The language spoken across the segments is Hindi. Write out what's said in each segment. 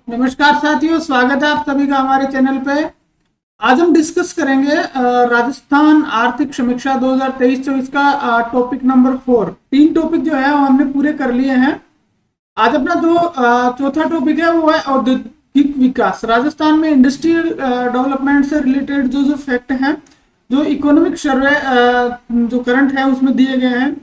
नमस्कार साथियों, स्वागत है आप सभी का हमारे चैनल पे। आज हम डिस्कस करेंगे राजस्थान आर्थिक समीक्षा 2023-24 का टॉपिक नंबर 4। 3 टॉपिक जो है वो हमने पूरे कर लिए हैं। आज अपना जो चौथा टॉपिक है वो है औद्योगिक विकास। राजस्थान में इंडस्ट्रियल डेवलपमेंट से रिलेटेड जो फैक्ट हैं, जो इकोनॉमिक सर्वे जो करंट है उसमें दिए गए हैं।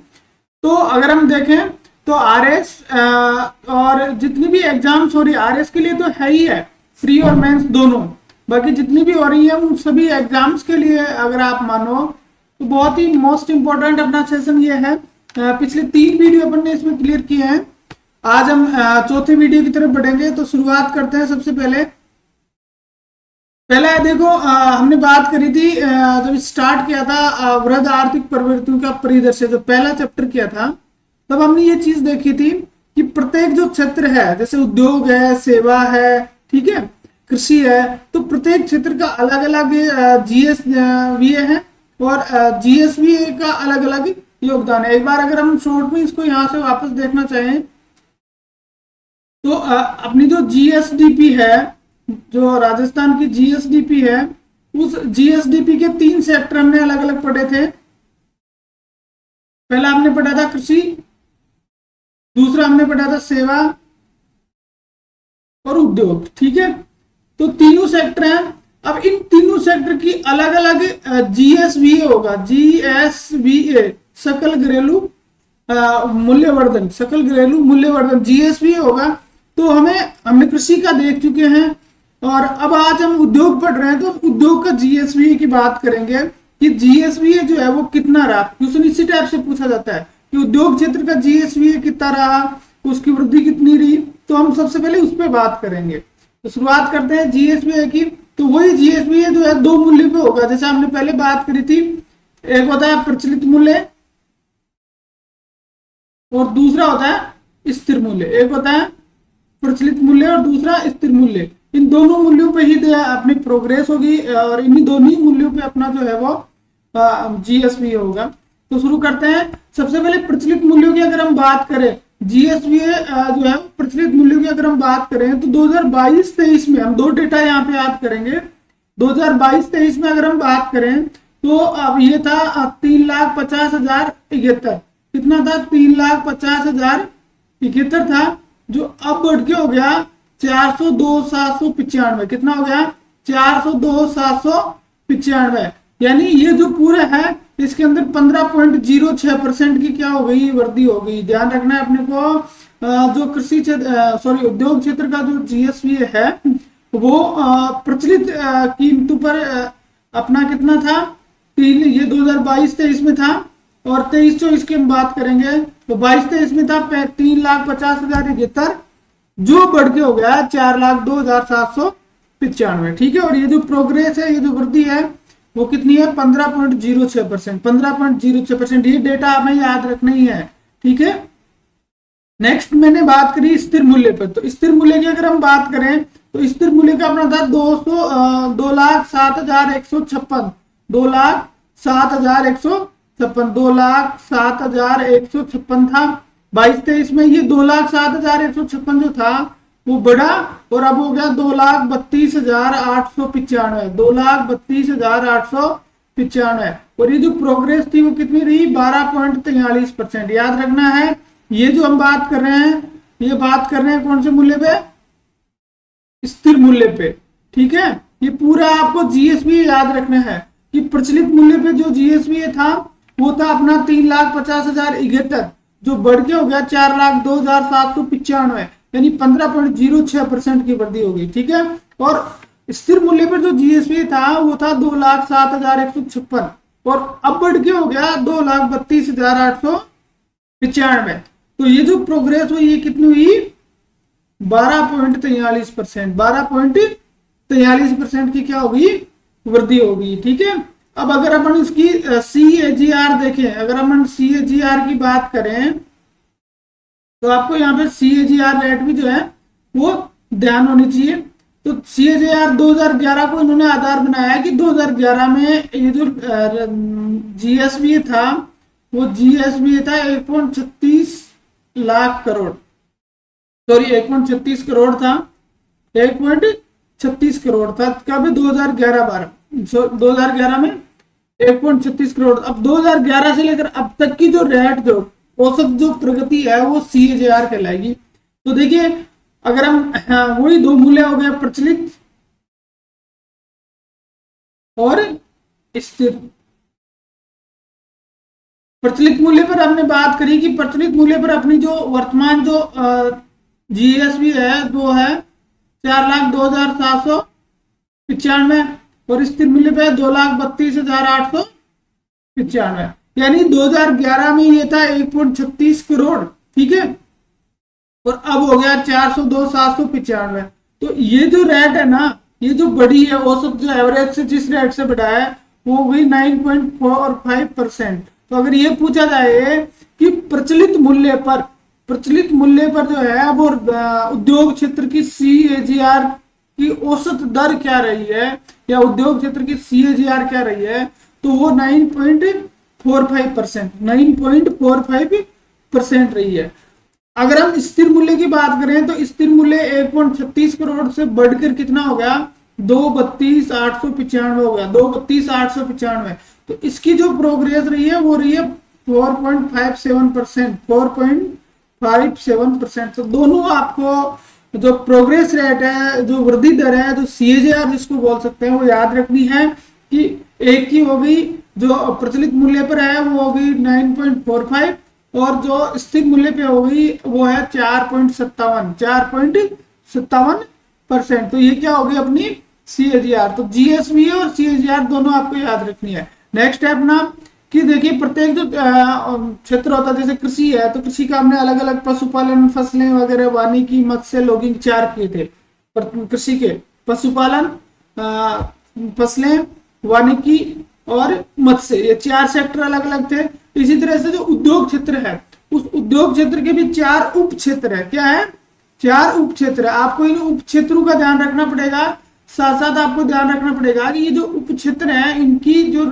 तो अगर हम देखें तो आरएस और जितनी भी एग्जाम्स हो रही है, आरएस के लिए तो है ही है, प्री और मेंस दोनों, बाकी जितनी भी हो रही है उन सभी एग्जाम्स के लिए अगर आप मानो तो बहुत ही मोस्ट इंपॉर्टेंट अपना सेशन ये है। पिछले 3 वीडियो अपन ने इसमें क्लियर किए हैं। आज हम चौथे वीडियो की तरफ बढ़ेंगे। तो शुरुआत करते हैं। सबसे पहला देखो, हमने बात करी थी जब स्टार्ट किया था वृहद आर्थिक प्रवृत्तियों का परिदृश्य, जो पहला चैप्टर किया था, तब हमने ये चीज देखी थी कि प्रत्येक जो क्षेत्र है, जैसे उद्योग है, सेवा है, ठीक है, कृषि है, तो प्रत्येक क्षेत्र का अलग अलग जीएसवीए है और जीएसवीए का अलग अलग योगदान है। एक बार अगर हम शॉर्ट में इसको यहां से वापस देखना चाहें तो अपनी जो जीएसडीपी है, जो राजस्थान की जीएसडीपी है, उस जीएसडीपी के 3 सेक्टर हमने अलग अलग पढ़े थे। पहला हमने पढ़ा था कृषि, दूसरा हमने पढ़ा था सेवा और उद्योग, ठीक है। तो तीनों सेक्टर हैं। अब इन तीनों सेक्टर की अलग अलग जीएसवीए होगा। जीएसवीए सकल घरेलू मूल्यवर्धन, सकल घरेलू मूल्यवर्धन जीएसवीए होगा। तो हमने कृषि का देख चुके हैं और अब आज हम उद्योग पढ़ रहे हैं, तो उद्योग का जीएसवीए की बात करेंगे कि जीएसवीए जो है वो कितना रहा। क्वेश्चन इसी टाइप से पूछा जाता है कि उद्योग क्षेत्र का जीएसवीए कितना रहा, उसकी वृद्धि कितनी रही। तो हम सबसे पहले उस पर बात करेंगे। तो शुरुआत करते हैं जीएसवीए की। तो वही जीएसवीए जो है 2 मूल्य पे होगा, जैसे हमने पहले बात करी थी। एक होता है प्रचलित मूल्य और दूसरा होता है स्थिर मूल्य। एक होता है प्रचलित मूल्य और दूसरा स्थिर मूल्य। इन दोनों मूल्यों पे ही अपनी प्रोग्रेस होगी और इन्हीं दोनों मूल्यों पे अपना जो है वो जीएसवीए होगा। तो शुरू करते हैं। सबसे पहले प्रचलित मूल्यों की अगर हम बात करें, जीएसवीए जो है प्रचलित मूल्यों की अगर हम बात करें तो 2022-23 में हम 2 डेटा यहाँ पे याद करेंगे। 2022-23 में अगर हम बात करें तो अब ये था 3,50,071। कितना था? 3,50,071 था, जो अब बढ़ के हो गया 402,795। कितना हो गया? 402,795। यानी ये जो पूरा है इसके अंदर 15.06% की क्या हो गई? वृद्धि हो गई। ध्यान रखना है अपने को। जो कृषि क्षेत्र उद्योग क्षेत्र का जो जीएसवीए है वो प्रचलित कीमतों पर अपना कितना था? ये 2022-23 में था और 23-24 की हम बात करेंगे तो 22-23 में था 3,50,071, जो बढ़ के हो गया 4,02,795। ठीक है। और ये जो प्रोग्रेस है, ये जो वृद्धि है वो कितनी है? 15.06%। 15.06%। ये डेटा हमें याद रखना ही है, ठीक है। नेक्स्ट मैंने बात करी स्थिर मूल्य पर। तो स्थिर मूल्य की अगर हम बात करें तो स्थिर मूल्य का अपना था 2,07,156। 2,07,156 था 22-23 में। ये 2,07,156 जो था वो बढ़ा और अब हो गया 2,32,895। 2,32,895। और ये जो प्रोग्रेस थी वो कितनी रही? 12.43%। याद रखना है, ये जो हम बात कर रहे हैं, ये बात कर रहे हैं कौन से मूल्य पे? स्थिर मूल्य पे, ठीक है। ये पूरा आपको जीएसवीए याद रखना है कि प्रचलित मूल्य पे जो जीएसवीए था वो था अपना 3,50,071, जो बढ़ के हो गया 4,02,795, यानी 15.06% की वृद्धि हो गई, ठीक है। और स्थिर मूल्य पर जो जीएसवीए था वो था 2,07,156 और अब बढ़ के हो गया 2,32,895। तो ये जो प्रोग्रेस हुई ये कितनी हुई? 12.43%। 12.43% की क्या होगी? वृद्धि होगी, ठीक है। अब अगर अपन इसकी CAGR देखें, अगर अपन CAGR की बात करें तो आपको यहाँ पे CAGR रेट भी जो है वो ध्यान होनी चाहिए। तो CAGR 2011 को इन्होंने आधार बनाया है कि 2011 में ये जो जीएसवीए था वो जीएसवीए था 1.36 लाख करोड़, सॉरी 1.36 करोड़ था, 1.36 करोड़ था। कब? 2011-12, 2011 में 1.36 करोड़। अब 2011 से लेकर अब तक की जो रेट, जो औसत जो प्रगति है, वो CAGR कहलाएगी। तो देखिए, अगर हम वही दो मूल्य हो गए, प्रचलित और स्थिर। प्रचलित मूल्य पर हमने बात करी कि प्रचलित मूल्य पर अपनी जो वर्तमान जो GSV है वो है 4,02,795 और स्थिर मूल्य पे 2,32,895। यानी 2011 में ये था 1.36 करोड़, ठीक है, और अब हो गया 402,795। तो ये जो रेट है ना, ये जो बढ़ी है, औसत जो एवरेज से जिस रेट से बढ़ा है वो हुई 9.45%। तो अगर ये पूछा जाए कि प्रचलित मूल्य पर जो है वो उद्योग क्षेत्र की CAGR की औसत दर क्या रही है, या उद्योग क्षेत्र की CAGR क्या रही है, तो वो 9.45% रही है। अगर हम स्थिर मूल्य की बात करें तो स्थिर मूल्य 1.36 करोड़ से बढ़कर कितना हो गया? 232,895 हो गया, 232,895। तो इसकी जो प्रोग्रेस रही है वो रही है 4.57%, 4.57%। तो दोनों आपको जो प्रोग्रेस रेट है, जो वृद्धि दर है, जो CAGR जिसको बोल सकते हैं, वो याद रखनी है कि एक की हो गई जो प्रचलित मूल्य पर है वो हो गई 9.45 और जो स्थिर मूल्य पे हो गई वो है 4.57%। तो ये क्या होगी अपनी CAGR। तो GSV और CAGR दोनों आपको याद रखनी है। नेक्स्ट है अपना कि देखिए, प्रत्येक जो क्षेत्र होता है, जैसे कृषि है, तो कृषि का हमने अलग अलग पशुपालन, फसलें वगैरह, वानिकी, मत्स्य, लॉगिंग 4 किए थे। कृषि के पशुपालन, फसलें, वानिकी और मत्स्य, ये 4 सेक्टर अलग अलग थे। इसी तरह से जो उद्योग क्षेत्र है, उस उद्योग क्षेत्र के भी 4 उप क्षेत्र है। क्या है? 4 उप क्षेत्र है। आपको इन उप क्षेत्रों का ध्यान रखना पड़ेगा। साथ साथ आपको ध्यान रखना पड़ेगा कि ये जो उप क्षेत्र है, इनकी जो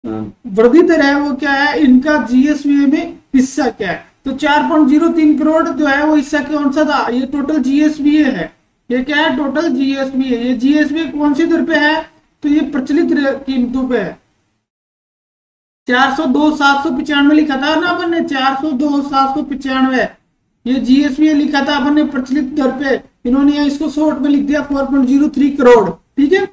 वृद्धि दर है वो क्या है, इनका GSV में हिस्सा क्या है। तो 4.03 करोड़ जो है वो हिस्सा कौन सा था? ये टोटल GSV है। ये क्या है? टोटल GSV है। ये GSV कौन सी दर पे है? तो ये प्रचलित कीमतों पे है। 402,795 लिखा था ना अपन ने, 402,795 ये GSV लिखा था अपन ने प्रचलित दर पे। इन्होंने इसको शॉर्ट में लिख दिया 4.03 करोड़, ठीक है,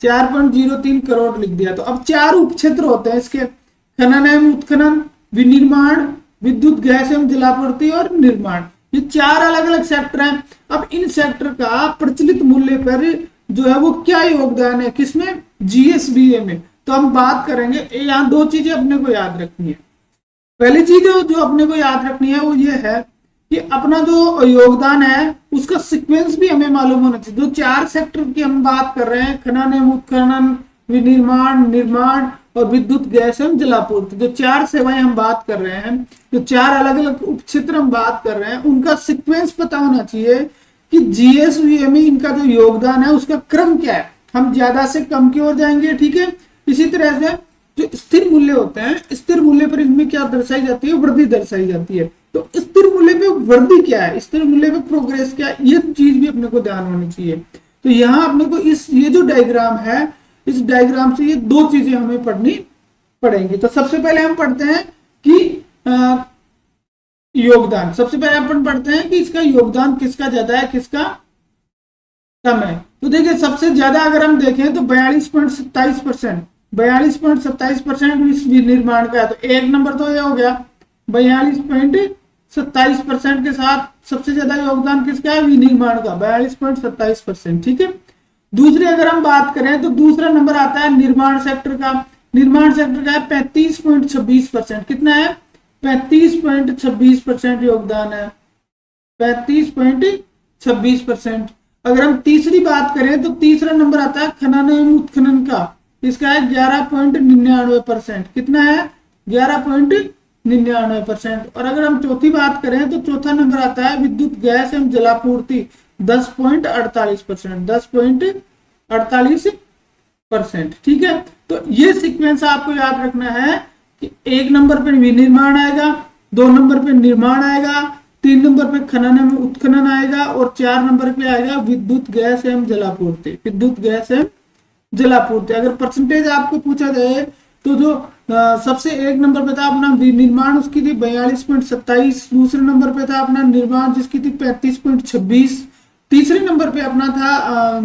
4.03 करोड़ लिख दिया। तो अब 4 उप क्षेत्र होते हैं इसके: खनन एवं उत्खनन, विनिर्माण, विद्युत, गैस एवं जलापूर्ति और निर्माण। ये 4 अलग अलग सेक्टर हैं। अब इन सेक्टर का प्रचलित मूल्य पर जो है वो क्या योगदान है, किसमें? GSVA में। तो हम बात करेंगे, यहाँ 2 चीजें अपने को याद रखनी है। पहली चीज जो अपने को याद रखनी है वो ये है कि अपना जो योगदान है उसका सीक्वेंस भी हमें मालूम होना चाहिए। जो 4 सेक्टर की हम बात कर रहे हैं, खनन एवं उत्खनन, विनिर्माण, निर्माण और विद्युत, गैस एवं जलापूर्ति, जो 4 सेवाएं हम बात कर रहे हैं, जो 4 अलग अलग उप क्षेत्र हम बात कर रहे हैं, उनका सीक्वेंस पता होना चाहिए कि GSVA में इनका जो योगदान है उसका क्रम क्या है। हम ज्यादा से कम की ओर जाएंगे, ठीक है। इसी तरह से जो स्थिर मूल्य होते हैं, स्थिर मूल्य पर इनमें क्या दर्शाई जाती है? वृद्धि दर्शाई जाती है। तो स्थिर मूल्य पे वृद्धि क्या है, स्थिर मूल्य पे प्रोग्रेस क्या है, ये चीज भी अपने को ध्यान होनी चाहिए। तो यहाँ अपने को ये जो डायग्राम है, इस डायग्राम से ये 2 चीजें हमें पढ़नी पड़ेंगी। तो सबसे पहले हम पढ़ते हैं कि योगदान। सबसे पहले अपन पढ़ते हैं कि इसका योगदान किसका ज्यादा है, किसका कम है। तो देखिए, सबसे ज्यादा अगर हम देखें तो 42.27%, 42.27% विनिर्माण का है। तो 1 नंबर तो ये हो गया, 42.27% के साथ सबसे ज्यादा योगदान किसका है? विनिर्माण का, 42.27%, ठीक है। दूसरे अगर हम बात करें तो दूसरा नंबर आता है निर्माण सेक्टर का। निर्माण सेक्टर का है 35.26%। कितना है? 35.26% योगदान है, 35.26%। अगर हम तीसरी बात करें तो तीसरा नंबर आता है खनन एवं उत्खनन का। इसका है 11.99%। कितना है? 11.99%। और अगर हम चौथी बात करें तो चौथा नंबर आता है विद्युत, गैस एवं जलापूर्ति, 10.48%, 10.48%, ठीक है। तो ये सीक्वेंस आपको याद रखना है कि 1 नंबर पर विनिर्माण आएगा, 2 नंबर पर निर्माण आएगा, 3 नंबर पे खनन एवं उत्खनन आएगा, और 4 नंबर पे आएगा विद्युत गैस एवं जलापूर्ति। विद्युत गैस एवं जलापूर्ति। अगर परसेंटेज आपको पूछा जाए तो जो सबसे एक नंबर पे था अपना निर्माण, उसकी थी 42.27। दूसरे नंबर पे था अपना निर्माण, जिसकी थी 35.26। तीसरे नंबर पे अपना था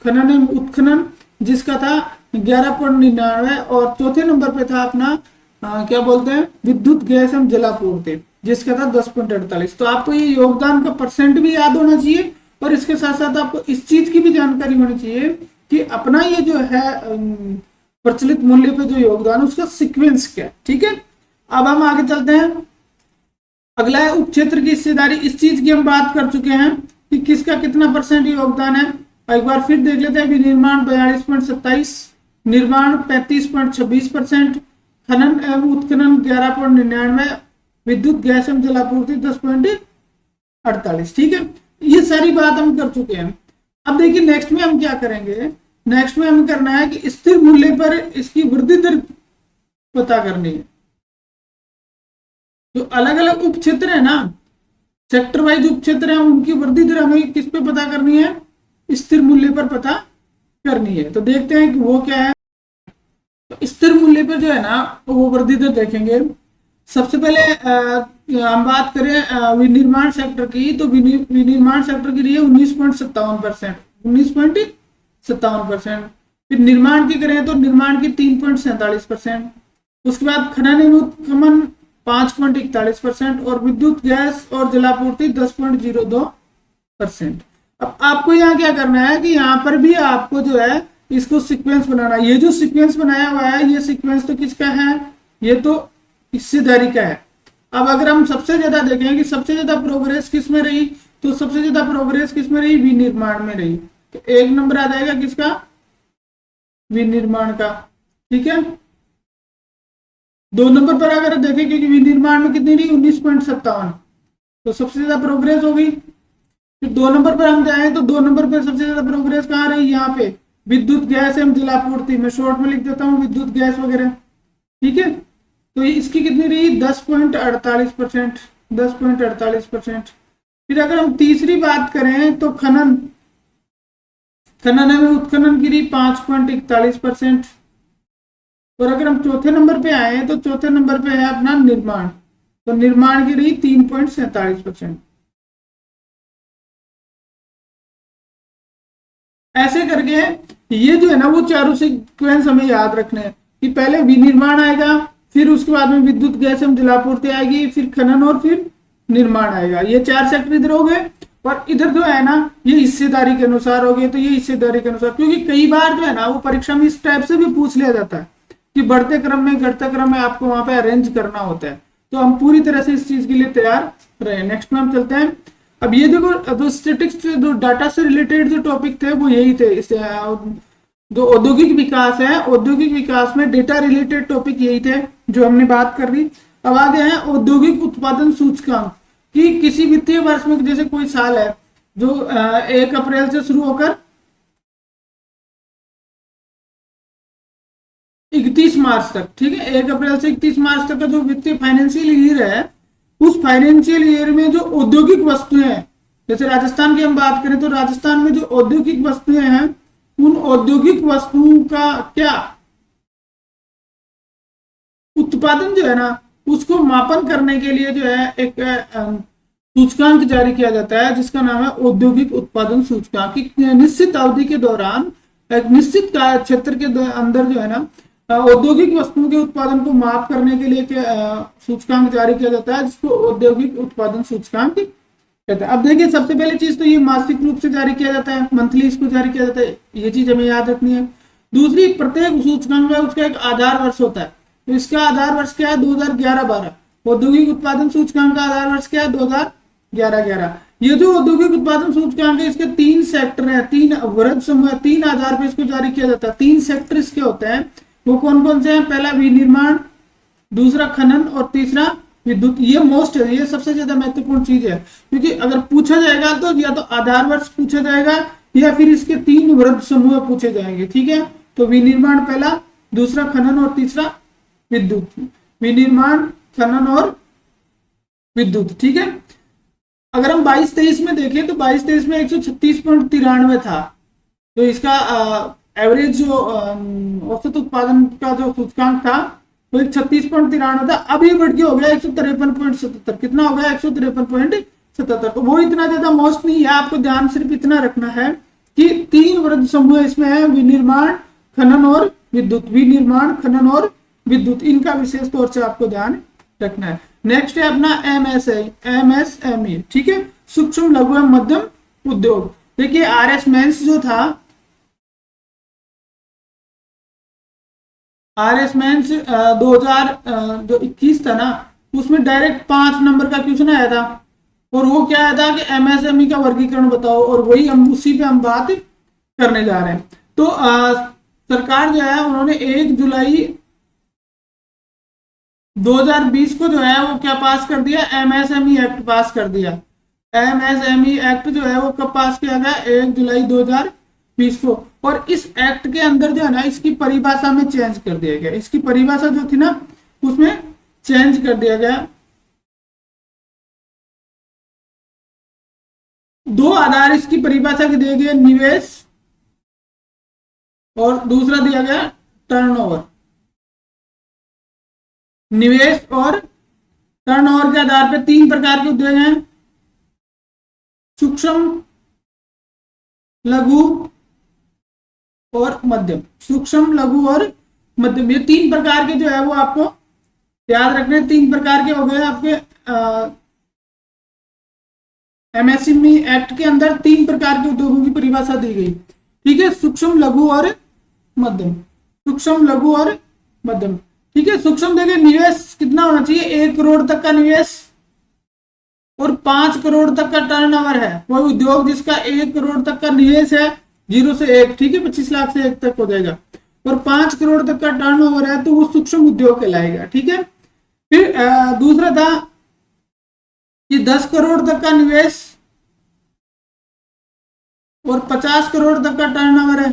खनन एवं उत्खनन, जिसका था 11.99। और चौथे नंबर पे था अपना क्या बोलते हैं, विद्युत गैस एवं जलापूर्ति, जिसका था 10.48। तो आपको ये योगदान का परसेंट भी याद होना चाहिए, और इसके साथ साथ आपको इस चीज की भी जानकारी होनी चाहिए कि अपना ये जो है प्रचलित मूल्य पे जो योगदान, उसका सीक्वेंस क्या है। ठीक है, अब हम आगे चलते हैं। अगला है उपक्षेत्र की हिस्सेदारी। इस चीज की हम बात कर चुके हैं कि किसका कितना परसेंट योगदान है। एक बार फिर देख लेते हैं। विनिर्माण 42.27, निर्माण 35.26%, खनन एवं उत्खनन 11.99, विद्युत गैस एवं जलापूर्ति 10.48। ठीक है, ये सारी बात हम कर चुके हैं। अब देखिए नेक्स्ट में हम क्या करेंगे। नेक्स्ट में हमें करना है कि स्थिर मूल्य पर इसकी वृद्धि दर पता करनी है। जो अलग अलग उप क्षेत्र है ना, सेक्टर वाइज उप क्षेत्र है, उनकी वृद्धि दर हमें किस पे पता करनी है, स्थिर मूल्य पर पता करनी है। तो देखते हैं कि वो क्या है। तो स्थिर मूल्य पर जो है ना वो वृद्धि दर देखेंगे। सबसे पहले हम बात करें विनिर्माण सेक्टर की, तो विनिर्माण सेक्टर के लिए 19.57%, 19.57%। फिर निर्माण की करें तो निर्माण की 3.47%। उसके बाद खनन एवं उत्खनन 5.41%, और विद्युत गैस और जलापूर्ति 10.02%। अब आपको यहाँ क्या करना है कि यहाँ पर भी आपको जो है इसको सीक्वेंस बनाना है। ये जो सीक्वेंस बनाया हुआ है, ये सीक्वेंस तो किसका है, ये तो हिस्सेदारी का है। अब अगर हम सबसे ज्यादा देखें कि सबसे ज्यादा प्रोग्रेस किस में रही, तो सबसे ज्यादा प्रोग्रेस किस में रही, विनिर्माण में रही। तो एक नंबर आ जाएगा किसका, विनिर्माण का। ठीक है, 2 नंबर पर अगर देखें, क्योंकि विनिर्माण में कितनी रही, 19.57, तो सबसे ज्यादा प्रोग्रेस हो गई। फिर 2 नंबर पर हम जाएं तो 2 नंबर पर सबसे ज्यादा प्रोग्रेस कहाँ रही, यहाँ पे विद्युत गैस एवं जलापूर्ति। मैं शॉर्ट में लिख देता हूँ विद्युत गैस वगैरह। ठीक है, तो इसकी कितनी रही, 10.48%, 10.48%। फिर अगर हम तीसरी बात करें तो खनन एवं उत्खनन की रही 5.41%। और अगर हम चौथे नंबर पे आए तो चौथे नंबर पे है अपना निर्माण, तो निर्माण की रही 3.47%। ऐसे करके ये जो है ना वो चारों सीक्वेंस हमें याद रखने हैं कि पहले विनिर्माण आएगा, फिर उसके बाद में विद्युत गैस एवं जलापूर्ति आएगी, फिर खनन और फिर निर्माण आएगा। ये 4 सेक्टर इधर हो गए, और इधर जो है ना ये हिस्सेदारी के अनुसार हो गए। तो ये हिस्सेदारी के अनुसार, क्योंकि कई बार जो है ना वो परीक्षा में इस टाइप से भी पूछ लिया जाता है कि बढ़ते क्रम में घटते क्रम में आपको वहां पे अरेंज करना होता है। तो हम पूरी तरह से इस चीज के लिए तैयार रहे। नेक्स्ट में हम चलते हैं। अब ये देखो, जो स्टैटिस्टिक्स जो डाटा से रिलेटेड जो टॉपिक थे वो यही थे। जो औद्योगिक विकास है, औद्योगिक विकास में डेटा रिलेटेड टॉपिक यही थे जो हमने बात कर ली। अब आगे है औद्योगिक उत्पादन सूचकांक, कि किसी वित्तीय वर्ष में जैसे कोई साल है जो 1 अप्रैल से शुरू होकर 31 मार्च तक, ठीक है, 1 अप्रैल से 31 मार्च तक का जो वित्तीय फाइनेंशियल ईयर है, उस फाइनेंशियल ईयर में जो औद्योगिक वस्तुएं हैं, जैसे राजस्थान की हम बात करें तो राजस्थान में जो औद्योगिक वस्तुएं हैं, उन औद्योगिक वस्तुओं का क्या उत्पादन जो है ना उसको मापन करने के लिए जो है एक सूचकांक जारी किया जाता है, जिसका नाम है औद्योगिक उत्पादन सूचकांक। निश्चित अवधि के दौरान एक निश्चित क्षेत्र के अंदर जो है ना औद्योगिक वस्तुओं के उत्पादन को माप करने के लिए सूचकांक जारी किया जाता है, जिसको औद्योगिक उत्पादन सूचकांक कहते हैं। अब देखिए, सबसे पहली चीज तो ये मासिक रूप से जारी किया जाता है, मंथली इसको जारी किया जाता है, ये चीज हमें याद रखनी है। दूसरी, प्रत्येक सूचकांक का उसका एक आधार वर्ष होता है, तो इसका आधार वर्ष क्या है, 2011-12। औद्योगिक उत्पादन सूचकांक का आधार वर्ष क्या है, 2011-11। ये जो औद्योगिक उत्पादन सूचकांक है, इसके 3 सेक्टर है, 3 वृहद समूह, 3 आधार पर इसको जारी किया जाता है। 3 सेक्टर इसके होते हैं, वो कौन कौन से हैं, पहला विनिर्माण, दूसरा खनन और तीसरा विद्युत। ये मोस्ट है, ये सबसे ज्यादा महत्वपूर्ण चीज है, क्योंकि अगर पूछा जाएगा तो या तो आधार वर्ष पूछा जाएगा या फिर इसके 3 वृहद समूह पूछे जाएंगे। ठीक है, तो विनिर्माण पहला, दूसरा खनन और तीसरा विद्युत। विनिर्माण, खनन और विद्युत। ठीक है, अगर हम 22-23 में देखें तो 22-23 में 136.93 था। तो इसका एवरेज जो औसत उत्पादन का जो सूचकांक था वो 36.93 था। अब ये बढ़ के हो गया 153.77। कितना हो गया? 153.77। तो वो इतना ज्यादा मोस्ट नहीं है, आपको ध्यान सिर्फ इतना रखना है कि 3 वृद्ध समूह इसमें है, विनिर्माण, खनन और विद्युत। विनिर्माण, खनन और विद्युत, इनका विशेष तौर से आपको ध्यान रखना है। नेक्स्ट है अपना एमएसएमई, ठीक है, सूक्ष्म लघु एवं मध्यम उद्योग। देखिए आरएस मेंस जो था, आरएस मेंस 2021 था ना, उसमें डायरेक्ट 5 नंबर का क्वेश्चन आया था और वो क्या आया था कि एमएसएमई का वर्गीकरण बताओ, और वही हम उसी पे हम बात करने जा रहे हैं। तो सरकार जो है उन्होंने 1 जुलाई 2020 को जो है वो क्या पास कर दिया? एमएसएमई एक्ट पास कर दिया। एमएसएमई एक्ट जो है वो कब पास किया गया? 1 जुलाई 2020 को। और इस एक्ट के अंदर जो है ना, इसकी परिभाषा में चेंज कर दिया गया। इसकी परिभाषा जो थी ना उसमें चेंज कर दिया गया। 2 आधार इसकी परिभाषा के दिए गए, निवेश और दूसरा दिया गया टर्नओवर। निवेश और टर्नओवर के आधार पर 3 प्रकार के उद्योग हैं, सूक्ष्म, लघु और मध्यम। सूक्ष्म, लघु और मध्यम, ये 3 प्रकार के जो है वो आपको याद रखने। 3 प्रकार के हो गए आपके एमएसएमई एक्ट के अंदर 3 प्रकार के उद्योगों की परिभाषा दी गई, ठीक है, सूक्ष्म, लघु और मध्यम। सूक्ष्म, लघु और मध्यम, ठीक है। सूक्ष्म देखिए निवेश कितना होना चाहिए? 1 करोड़ तक का निवेश और 5 करोड़ तक का टर्नओवर है। कोई उद्योग जिसका 1 करोड़ तक का निवेश है, 0 से 1, ठीक है, 25 लाख से 1 तक हो जाएगा, और 5 करोड़ तक का टर्नओवर है तो वो सूक्ष्म उद्योग कहलाएगा, ठीक है। फिर दूसरा था कि 10 करोड़ तक का निवेश और 50 करोड़ तक का टर्नओवर है।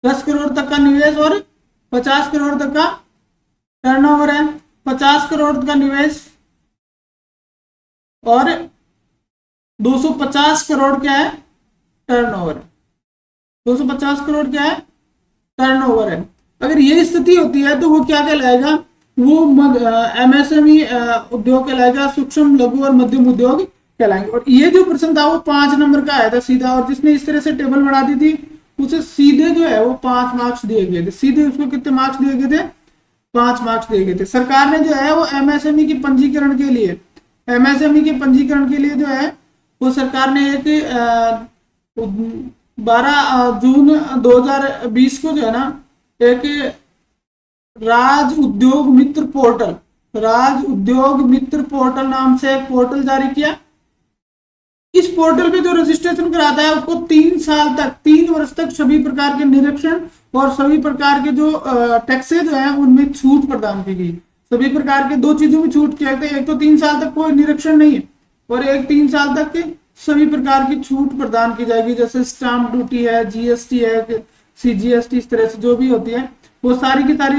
10 करोड़ तक का निवेश और 50 करोड़ तक का टर्नओवर है। 50 करोड़ का निवेश और 250 करोड़ क्या है? टर्नओवर। 250 करोड़ क्या है? टर्नओवर है। अगर ये स्थिति होती है तो वो क्या कहलाएगा? वो एमएसएमई उद्योग कहलाएगा, सूक्ष्म, लघु और मध्यम उद्योग कहलाएंगे। और ये जो प्रश्न था वो 5 नंबर का आया था सीधा, और जिसने इस तरह से टेबल बना दी थी उसे सीधे जो है वो 5 मार्क्स दिए गए थे। सीधे उसको कितने मार्क्स दिए गए थे? 5 मार्क्स दिए गए थे। सरकार ने जो है वो एमएसएमई के पंजीकरण के लिए, एमएसएमई के पंजीकरण के लिए जो है वो सरकार ने एक 12 जून 2020 को जो है ना एक राज उद्योग मित्र पोर्टल, राज उद्योग मित्र पोर्टल नाम से एक पोर्टल जारी किया। इस पोर्टल पे जो रजिस्ट्रेशन कराता है उसको 3 साल तक, 3 वर्ष तक सभी प्रकार के निरीक्षण और सभी प्रकार के जो टैक्सेज हैं उनमें छूट प्रदान की गई। सभी प्रकार के 2 चीजों में छूट किया गया, एक तो 3 साल तक कोई निरीक्षण नहीं है और एक 3 साल तक के सभी प्रकार की छूट प्रदान की जाएगी, जैसे स्टाम्प ड्यूटी है, जीएसटी है, सीजीएसटी, इस तरह से जो भी होती है वो सारी की सारी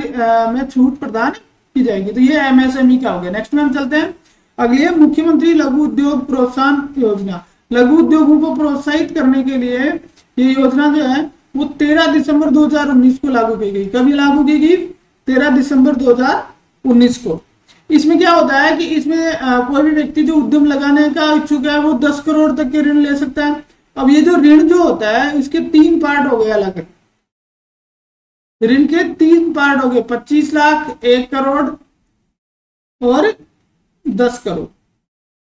में छूट प्रदान की जाएगी। तो ये एमएसएमई का हो गया। नेक्स्ट में हम चलते हैं, अगली है मुख्यमंत्री लघु उद्योग प्रोत्साहन योजना। लघु उद्योगों को प्रोत्साहित करने के लिए ये योजना जो है वो 13 दिसंबर 2019 को लागू की गई। कभी लागू की गई? 13 दिसंबर 2019 को। इसमें क्या होता है कि इसमें कोई भी व्यक्ति जो उद्यम लगाने का इच्छुक है वो 10 करोड़ तक के ऋण ले सकता है। अब ये जो ऋण जो होता है इसके 3 पार्ट हो गए अलग, ऋण के 3 पार्ट हो गए, 25 लाख, 1 करोड़ और 10 करोड़।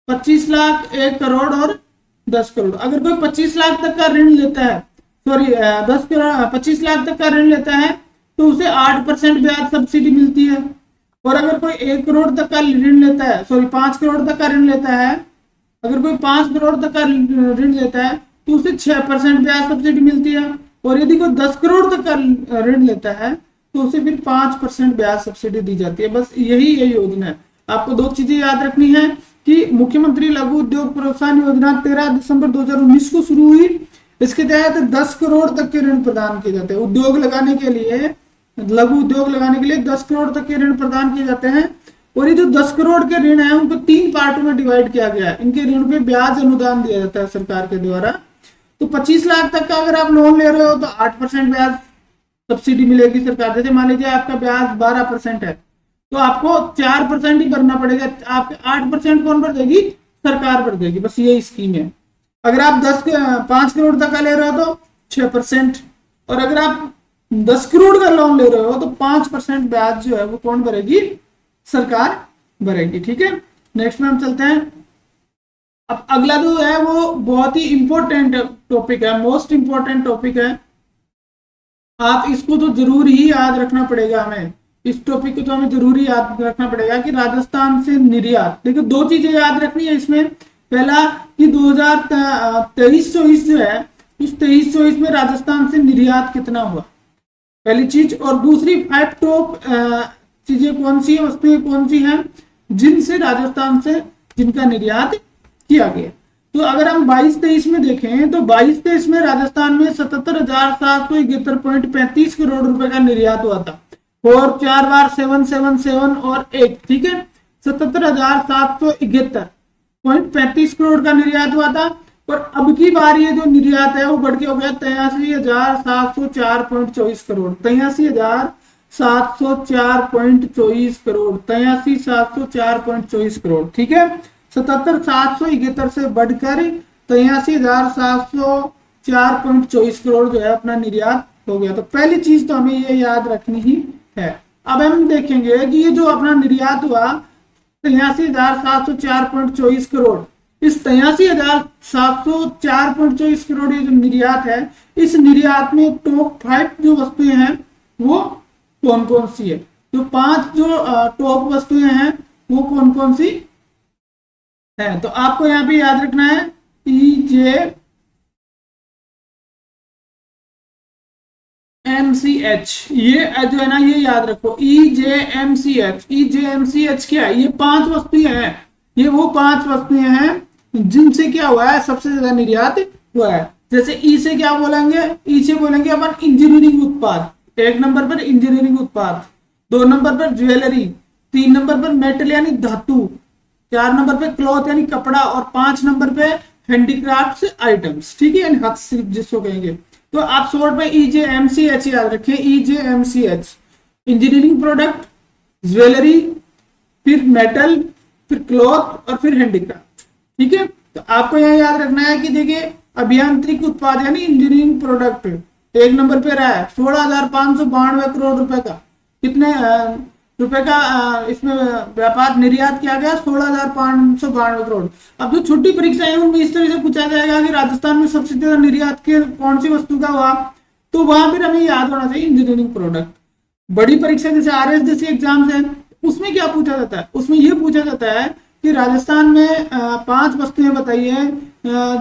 25 लाख, 1 करोड़ और 10 करोड़। अगर कोई 25 लाख तक का ऋण लेता है, सॉरी 10 करोड़ 25 लाख तक का ऋण लेता है तो उसे 8% ब्याज सब्सिडी मिलती है। और अगर कोई 1 करोड़ तक का ऋण लेता है, सॉरी 5 करोड़ तक का ऋण लेता है, अगर कोई 5 करोड़ तक का ऋण लेता है तो उसे 6% ब्याज सब्सिडी मिलती है। और यदि कोई 10 करोड़ तक का ऋण लेता है तो उसे फिर 5% ब्याज सब्सिडी दी जाती है। बस यही ये योजना है। आपको 2 चीजें याद रखनी है कि मुख्यमंत्री लघु उद्योग प्रोत्साहन योजना 13 दिसंबर 2019 को शुरू हुई। इसके तहत 10 करोड़ तक के ऋण प्रदान किए जाते हैं उद्योग लगाने के लिए, लघु उद्योग लगाने के लिए 10 करोड़ तक के ऋण प्रदान किए जाते हैं। और ये जो 10 करोड़ के ऋण है उनको 3 पार्टों में डिवाइड किया गया है। इनके ऋण पे ब्याज अनुदान दिया जाता है सरकार के द्वारा। तो 25 लाख तक का अगर आप लोन ले रहे हो तो 8% ब्याज सब्सिडी मिलेगी सरकार। जैसे मान लीजिए आपका ब्याज 12% है तो आपको 4% ही भरना पड़ेगा, आपके 8% कौन भर देगी? सरकार भर देगी। बस यही स्कीम है। अगर आप 5 करोड़ तक का ले रहे हो तो 6%, और अगर आप 10 करोड़ का लोन ले रहे हो तो 5% ब्याज जो है वो कौन भरेगी? सरकार भरेगी। ठीक है, नेक्स्ट में हम चलते हैं। अब अगला जो है वो बहुत ही इंपॉर्टेंट टॉपिक है, मोस्ट इंपॉर्टेंट टॉपिक है। आप इसको तो जरूर ही याद रखना पड़ेगा हमें, इस टॉपिक को तो हमें जरूरी याद रखना पड़ेगा कि राजस्थान से निर्यात। देखो 2 चीजें याद रखनी है इसमें। पहला कि 2023-24 जो है उस 23-24 में राजस्थान से निर्यात कितना हुआ, पहली चीज। और दूसरी 5 टॉप चीजें कौन सी है, वस्तुएं कौन सी हैं जिनसे राजस्थान से जिनका निर्यात किया गया। तो अगर हम 22-23 में देखें तो 22-23 में राजस्थान में 77,771.35 करोड़ रुपए का निर्यात हुआ था, और 4 बार 777 और 1, ठीक है, 77,771.35 करोड़ का निर्यात हुआ था। और अब की बार ये जो निर्यात है वो बढ़ के हो गया 83,704.24 करोड़, 83,704.24 करोड़, 83,704.24 करोड़, ठीक है। 77,771 से बढ़कर 83,704.24 करोड़ जो है अपना निर्यात हो गया। तो पहली चीज तो हमें ये याद रखनी ही है। अब हम देखेंगे कि ये जो अपना निर्यात हुआ 83,704.24 करोड़, इस 83,704.24 करोड़ ये जो निर्यात है, इस निर्यात में टॉप 5 जो वस्तुएं हैं वो कौन कौन सी है? तो 5 जो टॉप वस्तुएं हैं वो कौन कौन सी है? तो आपको यहां पे याद रखना है EJMCH, ये जो है ना ये याद रखो EJMCH। EJMCH क्या है? ये 5 वस्तुएं हैं, ये वो 5 वस्तुएं हैं जिनसे क्या हुआ है सबसे ज्यादा निर्यात हुआ है। जैसे ई से क्या बोलेंगे? ई से बोलेंगे अपन इंजीनियरिंग उत्पाद, 1 नंबर पर इंजीनियरिंग उत्पाद, 2 नंबर पर ज्वेलरी, 3 नंबर पर मेटल यानी धातु, 4 नंबर पे क्लॉथ यानी कपड़ा, और 5 नंबर पे हैंडीक्राफ्ट आइटम्स, ठीक है, यानी हस्तशिल्प जिसको कहेंगे। तो आप शॉर्ट में EJMCH याद रखें, EJMCH, इंजीनियरिंग प्रोडक्ट, ज्वेलरी, फिर मेटल, फिर क्लॉथ और फिर हैंडीक्राफ्ट, ठीक है। तो आपको यहाँ याद रखना है कि देखिए अभियांत्रिक उत्पाद यानी इंजीनियरिंग प्रोडक्ट 1 नंबर पे रहा है 16,592 करोड़ रुपए का। कितने रुपए का इसमें व्यापार निर्यात किया गया? 16,592 करोड़। अब जो छोटी परीक्षा है उनमें इस तरह से पूछा जाएगा कि राजस्थान में सबसे ज्यादा निर्यात के कौन सी वस्तु का हुआ, तो वहां फिर हमें याद होना चाहिए इंजीनियरिंग प्रोडक्ट। बड़ी परीक्षा जैसे RS जैसे एग्जाम है उसमें क्या पूछा जाता है? उसमें यह पूछा जाता है कि राजस्थान में 5 वस्तुएं बताइए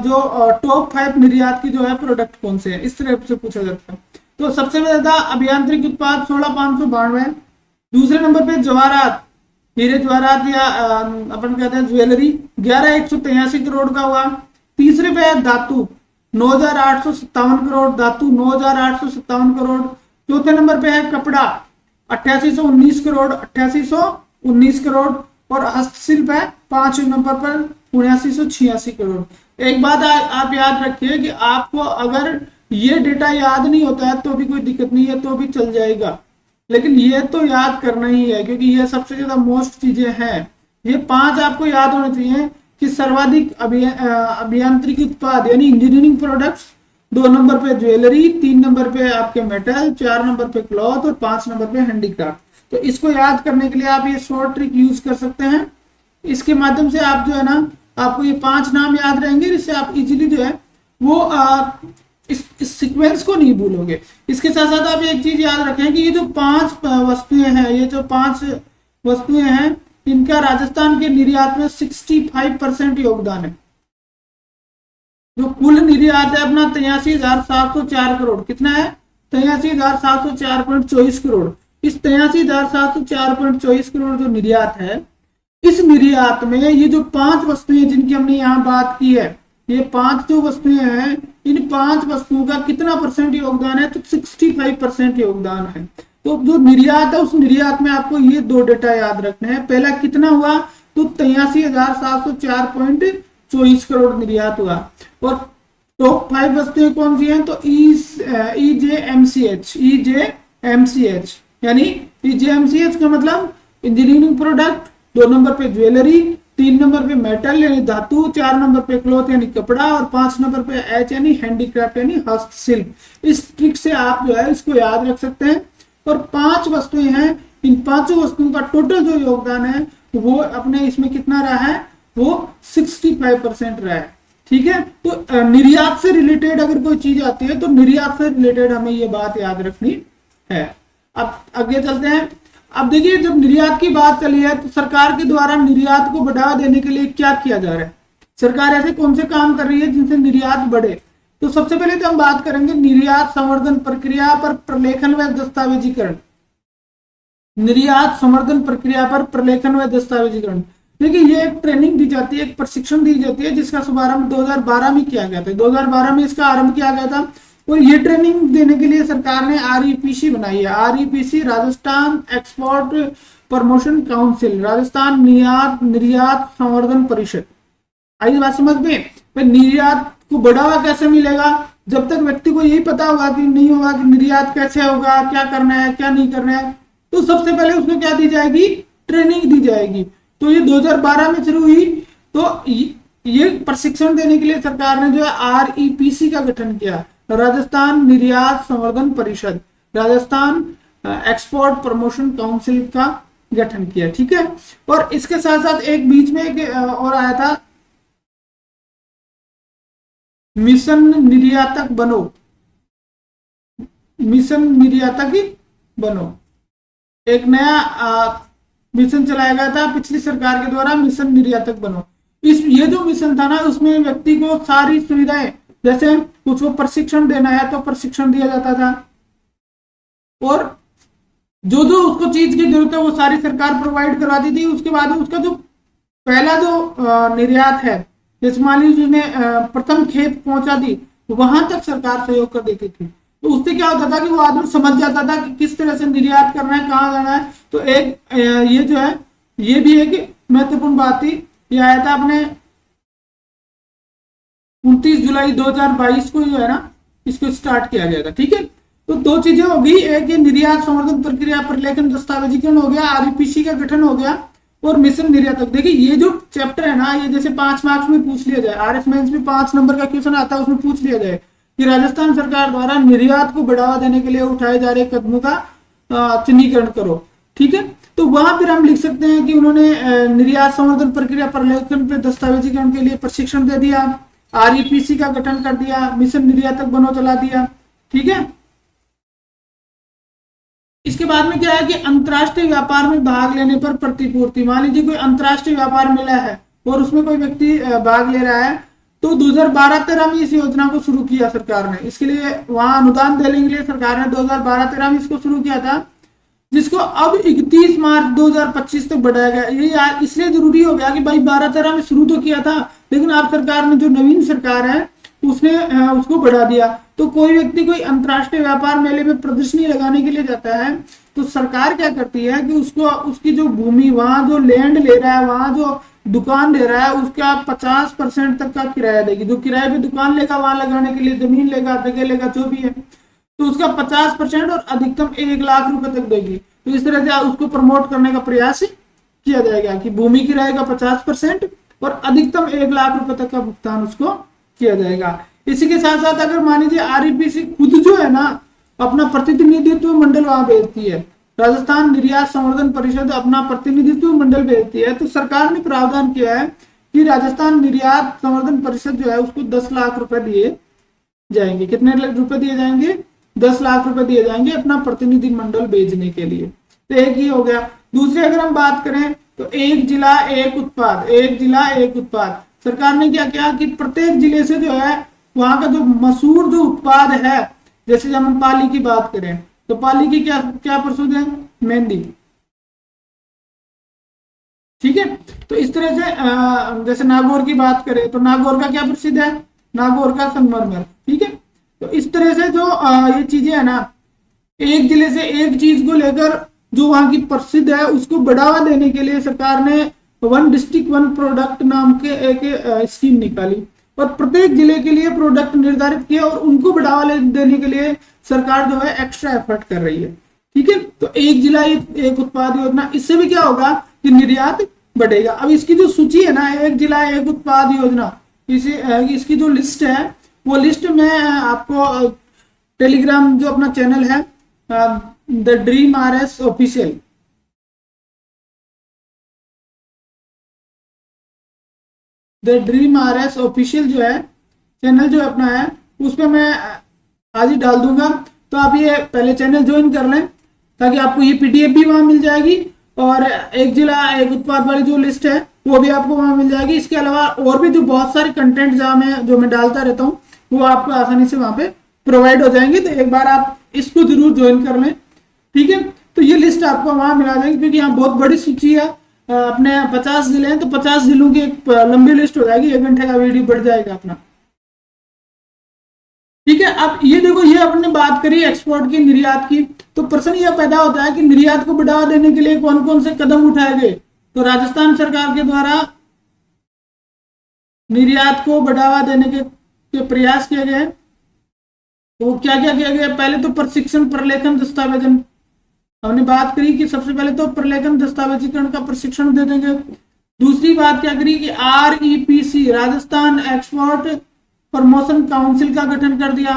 जो टॉप 5 निर्यात की जो है प्रोडक्ट कौन से है, इस तरह से पूछा जाता है। तो सबसे ज्यादा अभियांत्रिक उत्पाद 16,592, दूसरे नंबर पे जवाहरात, हीरे जवाहरात या अपन कहते हैं ज्वेलरी, 11,183 करोड़ का हुआ। तीसरे पे है धातु, 9,857 करोड़, धातु 9,857 करोड़। चौथे नंबर पे है कपड़ा, 8819 करोड़, 8819 करोड़। और हस्तशिल्प है 5 नंबर पर 7986 करोड़। एक बात आप याद रखिए कि आपको अगर ये डेटा याद नहीं होता है तो भी कोई दिक्कत नहीं है, तो भी चल जाएगा, लेकिन ये तो याद करना ही है क्योंकि ये सबसे ज्यादा मोस्ट चीजें हैं। ये 5 आपको याद होने चाहिए कि सर्वाधिक अभियांत्रिक उत्पाद यानी इंजीनियरिंग प्रोडक्ट्स, 2 नंबर पे ज्वेलरी, 3 नंबर पे आपके मेटल, 4 नंबर पे क्लॉथ और 5 नंबर पे हैंडीक्राफ्ट। तो इसको याद करने के लिए आप ये शॉर्ट ट्रिक यूज कर सकते हैं। इसके माध्यम से आप जो है ना आपको ये 5 नाम याद रहेंगे, जिससे आप इजीली जो है वो इस सीक्वेंस को नहीं भूलोगे। इसके साथ साथ आप एक चीज याद रखें कि ये जो 5 वस्तुएं हैं, ये जो 5 वस्तुएं हैं, इनका राजस्थान के निर्यात में 65% योगदान है। जो कुल निर्यात है अपना 83,704 करोड़, कितना है? 83,704.24 करोड़। इस 83,704.24 करोड़ जो निर्यात है, इस निर्यात में ये जो 5 वस्तुएं जिनकी हमने यहाँ बात की है, ये 5 जो वस्तुएं हैं, इन 5 वस्तुओं का कितना % योगदान है? तो 65% योगदान है। तो जो निर्यात है उस निर्यात में आपको ये दो डेटा याद रखने हैं। पहला कितना हुआ, तो 83,704.24 करोड़ निर्यात हुआ। और टॉप 5 वस्तुएं कौन सी हैं, तो EJMCH यानी EJMCH का मतलब इंजीनियरिंग प्रोडक्ट, 2 नंबर पे ज्वेलरी, 3 नंबर पे मेटल यानी धातु, 4 नंबर पे क्लॉथ यानी कपड़ा, और 5 नंबर पे H यानी हैंडीक्राफ्ट यानी हस्तशिल्प। इस ट्रिक से आप जो है इसको याद रख सकते हैं। और 5 वस्तुएं हैं, इन 5 वस्तुओं का टोटल जो योगदान है वो अपने इसमें कितना रहा है, वो 65% रहा है। ठीक है, तो निर्यात से रिलेटेड अगर कोई चीज आती है तो निर्यात से रिलेटेड हमें ये बात याद रखनी है। अब आगे चलते हैं। अब देखिए, जब निर्यात की बात चली है तो सरकार के द्वारा निर्यात को बढ़ावा देने के लिए क्या किया जा रहा है, सरकार ऐसे कौन से काम कर रही है जिनसे निर्यात बढ़े। तो सबसे पहले तो हम बात करेंगे निर्यात संवर्धन प्रक्रिया पर प्रलेखन व दस्तावेजीकरण। निर्यात संवर्धन प्रक्रिया पर प्रलेखन व दस्तावेजीकरण, देखिए ये एक ट्रेनिंग दी जाती है, एक प्रशिक्षण दी जाती है जिसका शुभारंभ 2012 में किया गया था। 2012 में इसका आरंभ किया गया था। और ये ट्रेनिंग देने के लिए सरकार ने REPC बनाई है। REPC Rajasthan export promotion council, Rajasthan निर्यात संवर्धन परिषद। आई बात समझ में, निर्यात को बढ़ावा कैसे मिलेगा, जब तक व्यक्ति को यही पता होगा कि नहीं होगा कि निर्यात कैसे होगा, क्या करना है क्या नहीं करना है, तो सबसे पहले उसको क्या दी जाएगी, ट्रेनिंग दी जाएगी। तो ये 2012 में शुरू हुई। तो ये प्रशिक्षण देने के लिए सरकार ने जो है REPC का गठन किया, राजस्थान निर्यात संवर्धन परिषद, राजस्थान एक्सपोर्ट प्रमोशन काउंसिल का गठन किया। ठीक है, और इसके साथ साथ एक बीच में एक और आया था, मिशन निर्यातक बनो, मिशन निर्यातक बनो, एक नया मिशन चलाया गया था पिछली सरकार के द्वारा, मिशन निर्यातक बनो। ये जो मिशन था ना, उसमें व्यक्ति को सारी सुविधाएं, जैसे उसको प्रशिक्षण देना है तो प्रशिक्षण दिया जाता था, और जो जो उसको चीज की जरूरत है वो सारी सरकार प्रोवाइड करवाती थी। उसके बाद उसका जो पहला जो निर्यात है, जैसे मान लीजिए उसने प्रथम खेप पहुंचा दी, वहां तक सरकार सहयोग कर देती थी। तो उससे क्या होता था कि वो आदमी समझ जाता था कि किस तरह से निर्यात करना है, कहाँ जाना है। तो एक ये जो है, ये भी एक महत्वपूर्ण बात थी। ये आया था अपने 29 जुलाई 2022 को जो है ना, इसको स्टार्ट किया गया था। ठीक है, तो दो चीजें हो गई, एक ये निर्यात संवर्धन प्रक्रिया प्रलेखन दस्तावेजीकरण हो गया, REPC का गठन हो गया, और मिशन निर्यातक। देखिए ये जो चैप्टर है ना, ये जैसे 5 मार्क्स में पूछ लिया जाए, RS मेंस में 5 नंबर का क्वेश्चन आता है, उसमें पूछ लिया जाए कि राजस्थान सरकार द्वारा निर्यात को बढ़ावा देने के लिए उठाए जा रहे कदमों का चिन्हीकरण करो। ठीक है, तो वहां फिर हम लिख सकते हैं कि उन्होंने निर्यात संवर्धन प्रक्रिया प्रलेखन पे दस्तावेजीकरण के लिए प्रशिक्षण दे दिया, REPC का गठन कर दिया, मिशन निर्यातक बनो चला दिया। ठीक है, इसके बाद में क्या है कि अंतर्राष्ट्रीय व्यापार में भाग लेने पर प्रतिपूर्ति। मान लीजिए कोई अंतर्राष्ट्रीय व्यापार मिला है और उसमें कोई व्यक्ति भाग ले रहा है, तो 2012-13 में इस योजना को शुरू किया सरकार ने। इसके लिए वहां अनुदान देने के लिए सरकार ने 2012-13 में इसको शुरू किया था, जिसको अब 31 मार्च 2025 तक बढ़ाया गया। ये इसलिए जरूरी हो गया कि भाई 12-13 में शुरू तो किया था, लेकिन अब सरकार ने, जो नवीन सरकार है, उसने उसको बढ़ा दिया। तो कोई व्यक्ति कोई अंतर्राष्ट्रीय व्यापार मेले में प्रदर्शनी लगाने के लिए जाता है, तो सरकार क्या करती है कि उसको, उसकी जो भूमि, वहां जो लैंड ले रहा है, वहां जो दुकान ले रहा है, उसका 50% तक का किराया देगी। जो किराए पे दुकान लेगा, वहां लगाने के लिए जमीन लेगा, जगह लेगा, जो भी है, तो उसका 50% और अधिकतम 1 लाख रुपए तक देगी। तो इस तरह से उसको प्रमोट करने का प्रयास किया जाएगा कि भूमि किराए का 50% और अधिकतम 1 लाख रुपए तक का भुगतान उसको किया जाएगा। इसी के साथ साथ अगर मान लीजिए REPC खुद जो है ना, अपना प्रतिनिधित्व मंडल वहां भेजती है, राजस्थान निर्यात संवर्धन परिषद अपना प्रतिनिधित्व मंडल भेजती है, तो सरकार ने प्रावधान किया है कि राजस्थान निर्यात संवर्धन परिषद जो है उसको 10 लाख रुपए दिए जाएंगे। कितने रुपए दिए जाएंगे? 10 लाख रुपए दिए जाएंगे अपना प्रतिनिधि मंडल भेजने के लिए। तो एक ही हो गया। दूसरी अगर हम बात करें तो एक जिला एक उत्पाद, एक जिला एक उत्पाद। सरकार ने क्या किया कि प्रत्येक जिले से जो है वहां का जो मशहूर जो उत्पाद है, जैसे जब हम पाली की बात करें तो पाली की क्या क्या प्रसिद्ध है? मेहंदी। ठीक है, तो इस तरह से जैसे नागौर की बात करें तो नागौर का क्या प्रसिद्ध है? नागौर का संगमरमर। ठीक है, तो इस तरह से जो ये चीजें है ना, एक जिले से एक चीज को लेकर जो वहां की प्रसिद्ध है उसको बढ़ावा देने के लिए सरकार ने वन डिस्ट्रिक्ट वन प्रोडक्ट नाम के एक स्कीम निकाली और प्रत्येक जिले के लिए प्रोडक्ट निर्धारित किया और उनको बढ़ावा देने के लिए सरकार जो है एक्स्ट्रा एफर्ट कर रही है। ठीक है, तो एक जिला एक उत्पाद योजना, इससे भी क्या होगा कि निर्यात बढ़ेगा। अब इसकी जो सूची है ना, एक जिला एक उत्पाद योजना, इसकी जो लिस्ट है वो लिस्ट में आपको टेलीग्राम जो अपना चैनल है the dream RS official, the dream RS official जो है चैनल जो अपना है उस पर मैं आज ही डाल दूंगा। तो आप ये पहले चैनल ज्वाइन कर लें ताकि आपको ये PDF भी वहां मिल जाएगी और एक जिला एक उत्पाद वाली जो लिस्ट है वो भी आपको वहां मिल जाएगी। इसके अलावा और भी जो बहुत सारे कंटेंट जो मैं डालता रहता हूँ वो आपको आसानी से वहां पे प्रोवाइड हो जाएंगे। तो एक बार आप इसको जरूर ज्वाइन कर लें। ठीक है, तो ये लिस्ट आपको वहां मिला देंगे क्योंकि यहाँ बहुत बड़ी सूची है, अपने 50 जिले हैं तो 50 जिलों की एक लंबी लिस्ट हो जाएगी, 1 घंटे का वीडियो बढ़ जाएगा अपना। ठीक है, अब ये देखो, ये अपने बात करी एक्सपोर्ट की, निर्यात की, तो प्रश्न यह पैदा होता है कि निर्यात को बढ़ावा देने के लिए कौन कौन से कदम उठाए गए। तो राजस्थान सरकार के द्वारा निर्यात को बढ़ावा देने के प्रयास किए गए। तो वो क्या क्या किया गया, पहले तो प्रशिक्षण प्रलेखन दस्तावेजन, हमने बात करी कि सबसे पहले तो प्रलेखन दस्तावेजीकरण का प्रशिक्षण दे देंगे। दूसरी बात क्या करी कि REPC Rajasthan export promotion council का गठन कर दिया।